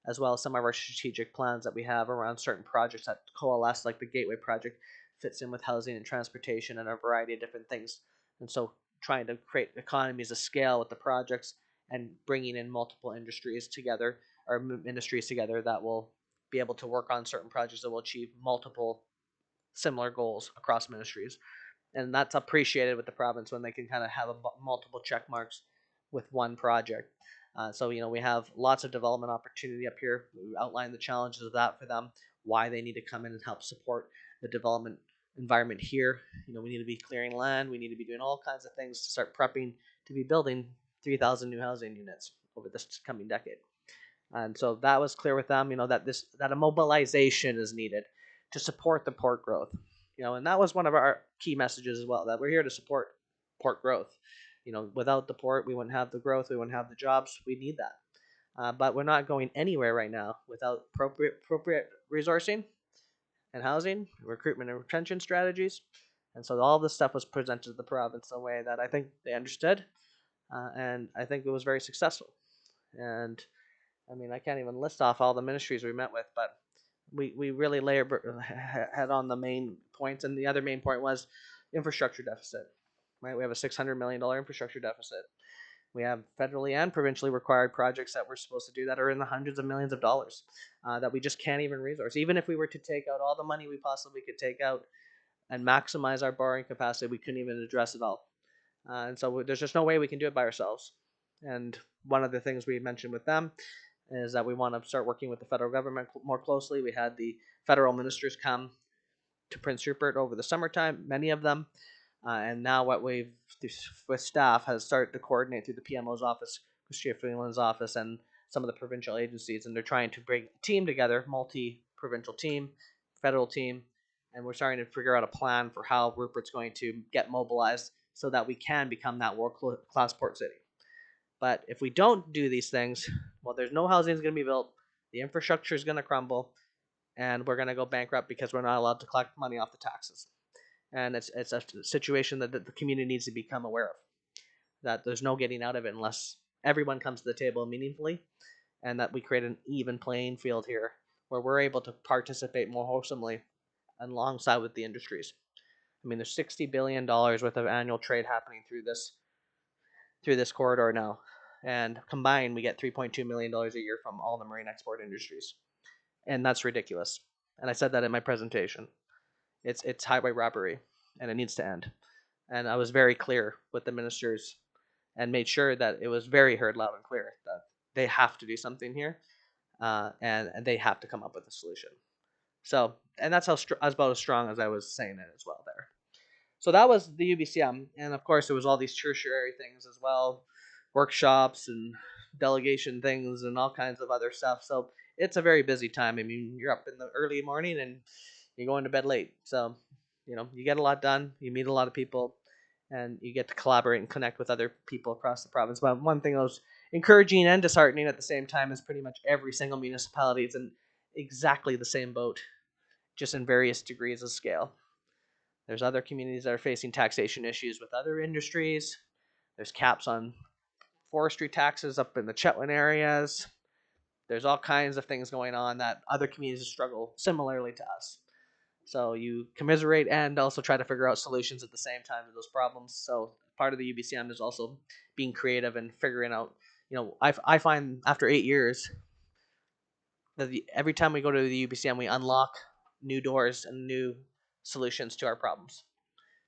as well as some of our strategic plans that we have around certain projects that coalesce, like the Gateway project fits in with housing and transportation and a variety of different things. And so trying to create economies of scale with the projects and bringing in multiple industries together, or ministries together, that will be able to work on certain projects that will achieve multiple similar goals across ministries. And that's appreciated with the province when they can kind of have multiple check marks with one project. So we have lots of development opportunity up here. We outlined the challenges of that for them, why they need to come in and help support the development environment here. We need to be clearing land. We need to be doing all kinds of things to start prepping to be building 3,000 new housing units over this coming decade. And so that was clear with them, that a mobilization is needed to support the port growth. And that was one of our key messages as well, that we're here to support port growth. Without the port, we wouldn't have the growth, we wouldn't have the jobs. We need that. But we're not going anywhere right now without appropriate resourcing and housing, recruitment and retention strategies. And so all this stuff was presented to the province in a way that I think they understood, and I think it was very successful. And I can't even list off all the ministries we met with, but we really had on the main points. And the other main point was infrastructure deficit. Right, we have a $600 million infrastructure deficit. We have federally and provincially required projects that we're supposed to do that are in the hundreds of millions of dollars that we just can't even resource. Even if we were to take out all the money we possibly could take out and maximize our borrowing capacity, we couldn't even address it all. And so there's just no way we can do it by ourselves. And one of the things we mentioned with them is that we want to start working with the federal government more closely. We had the federal ministers come to Prince Rupert over the summertime, many of them. And now what we've, with staff, has started to coordinate through the PMO's office, Chrystia Freeland's office, and some of the provincial agencies. And they're trying to bring a team together, multi-provincial team, federal team. And we're starting to figure out a plan for how Rupert's going to get mobilized so that we can become that world-class port city. But if we don't do these things, well, there's no housing is going to be built, the infrastructure is going to crumble, and we're going to go bankrupt because we're not allowed to collect money off the taxes. And it's a situation that the community needs to become aware of, that there's no getting out of it unless everyone comes to the table meaningfully, and that we create an even playing field here where we're able to participate more wholesomely alongside with the industries. There's $60 billion worth of annual trade happening through this corridor now, and combined we get $3.2 million a year from all the marine export industries, and that's ridiculous. And I said that in my presentation. It's highway robbery, and it needs to end. And I was very clear with the ministers and made sure that it was very heard loud and clear that they have to do something here, and they have to come up with a solution. So, and that's about as strong as I was saying it as well there. So that was the UBCM, and of course there was all these tertiary things as well, workshops and delegation things and all kinds of other stuff. So it's a very busy time. You're up in the early morning and you're going to bed late. So, you get a lot done. You meet a lot of people, and you get to collaborate and connect with other people across the province. But one thing that was encouraging and disheartening at the same time is pretty much every single municipality is in exactly the same boat, just in various degrees of scale. There's other communities that are facing taxation issues with other industries. There's caps on forestry taxes up in the Chetwynd areas. There's all kinds of things going on that other communities struggle similarly to us. So you commiserate and also try to figure out solutions at the same time to those problems. So part of the UBCM is also being creative and figuring out, I find after 8 years that every time we go to the UBCM, we unlock new doors and new solutions to our problems,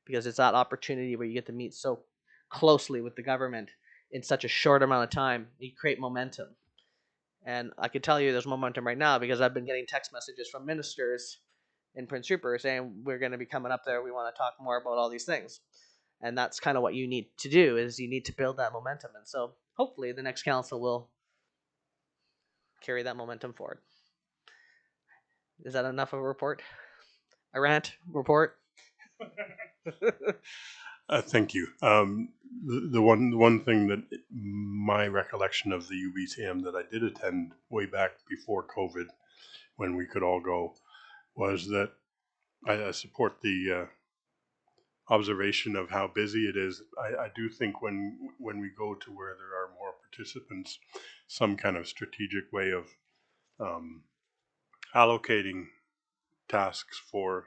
because it's that opportunity where you get to meet so closely with the government in such a short amount of time. You create momentum. And I can tell you there's momentum right now because I've been getting text messages from ministers in Prince Rupert saying we're going to be coming up there. We want to talk more about all these things. And that's kind of what you need to do, is you need to build that momentum. And so hopefully the next council will carry that momentum forward. Is that enough of a report? A rant report? Thank you. The one thing that my recollection of the UBCM that I did attend way back before COVID, when we could all go, was that I support the observation of how busy it is. I do think when we go to where there are more participants, some kind of strategic way of allocating tasks for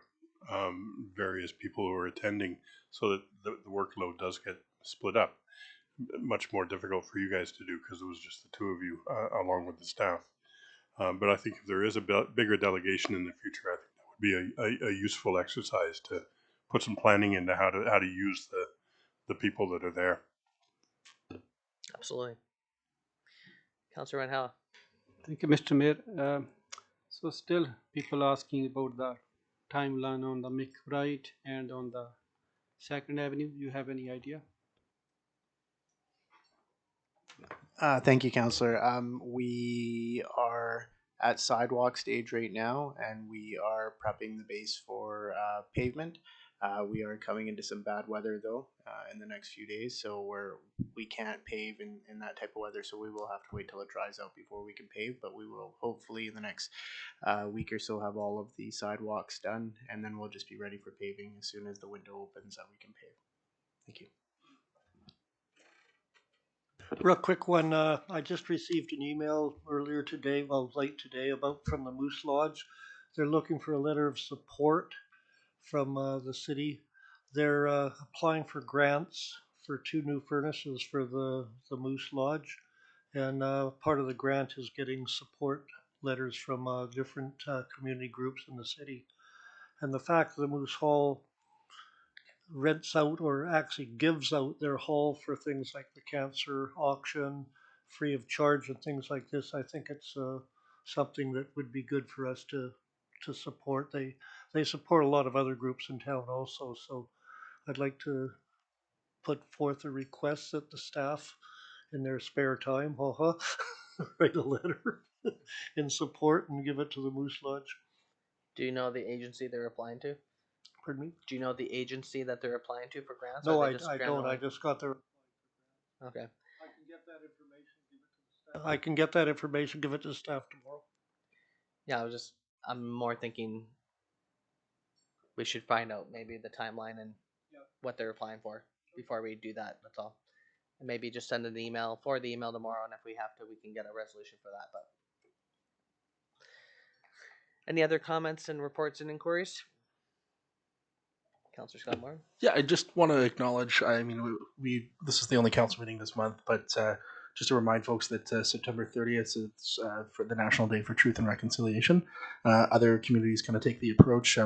various people who are attending, so that the workload does get split up. Much more difficult for you guys to do because it was just the two of you along with the staff. But I think if there is a bigger delegation in the future, I think that would be a useful exercise to put some planning into how to use the people that are there. Absolutely. Councillor Van Halen. Thank you, Mr. Mayor. So still people asking about the timeline on the McBride and on the 2nd Avenue. You have any idea? Thank you, Councillor. We are at sidewalk stage right now, and we are prepping the base for pavement. We are coming into some bad weather though in the next few days, so we can't pave in that type of weather. So we will have to wait till it dries out before we can pave. But we will hopefully in the next week or so have all of the sidewalks done, and then we'll just be ready for paving as soon as the window opens that we can pave. Thank you. Real quick one, I just received an email earlier today, late today, from the Moose Lodge. They're looking for a letter of support from the city. They're applying for grants for 2 new furnaces for the Moose Lodge, and part of the grant is getting support letters from different community groups in the city. And the fact that the Moose Hall rents out, or actually gives out, their hall for things like the cancer auction free of charge and things like this, I think it's something that would be good for us to support. They support a lot of other groups in town also, so I'd like to put forth a request that the staff in their spare time write a letter in support and give it to the Moose Lodge. Do you know the agency they're applying to? Pardon me? Do you know the agency that they're applying to for grants? No, I don't. I just got their. Okay. I can get that information, give it to the staff. I can get that information, give it to the staff tomorrow. Yeah, I'm more thinking we should find out maybe the timeline and what they're applying for before we do that. That's all. And maybe just send an email, forward the email tomorrow, and if we have to, we can get a resolution for that. But any other comments and reports and inquiries? Councillor Scott Moore. Yeah, I just want to acknowledge. I mean, we this is the only council meeting this month, but just to remind folks that September 30th is for the National Day for Truth and Reconciliation. Other communities kind of take the approach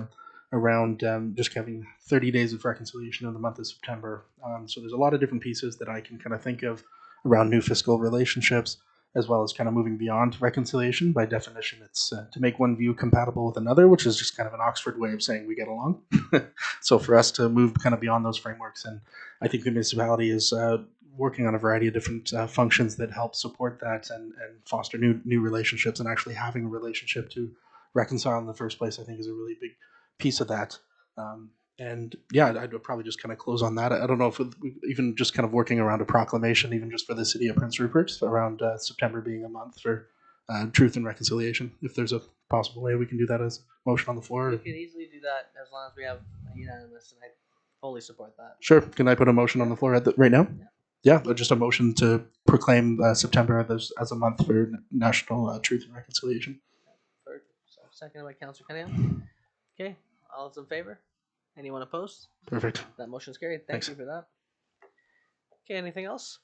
around just having 30 days of reconciliation in the month of September. So there's a lot of different pieces that I can kind of think of around new fiscal relationships, as well as kind of moving beyond reconciliation. By definition, it's to make one view compatible with another, which is just kind of an Oxford way of saying we get along. So for us to move kind of beyond those frameworks, and I think the municipality is working on a variety of different functions that help support that and foster new relationships, and actually having a relationship to reconcile in the first place, I think is a really big piece of that. And yeah, I'd probably just kind of close on that. I don't know if even just kind of working around a proclamation, even just for the city of Prince Rupert, around September being a month for truth and reconciliation. If there's a possible way we can do that as a motion on the floor. We can easily do that as long as we have a unanimous, and I fully support that. Sure. Can I put a motion on the floor right now? Yeah, just a motion to proclaim September as a month for National Truth and Reconciliation. Seconded by Councilor Cunningham. Okay, all those in favor? Anyone opposed? Perfect. That motion's carried. Thank you for that. Okay, anything else?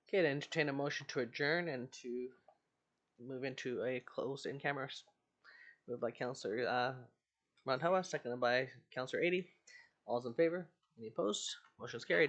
Okay, to entertain a motion to adjourn and to move into a closed in camera. Moved by Councilor Roundhouse, seconded by Councilor 80. All those in favor? Any opposed? Motion's carried.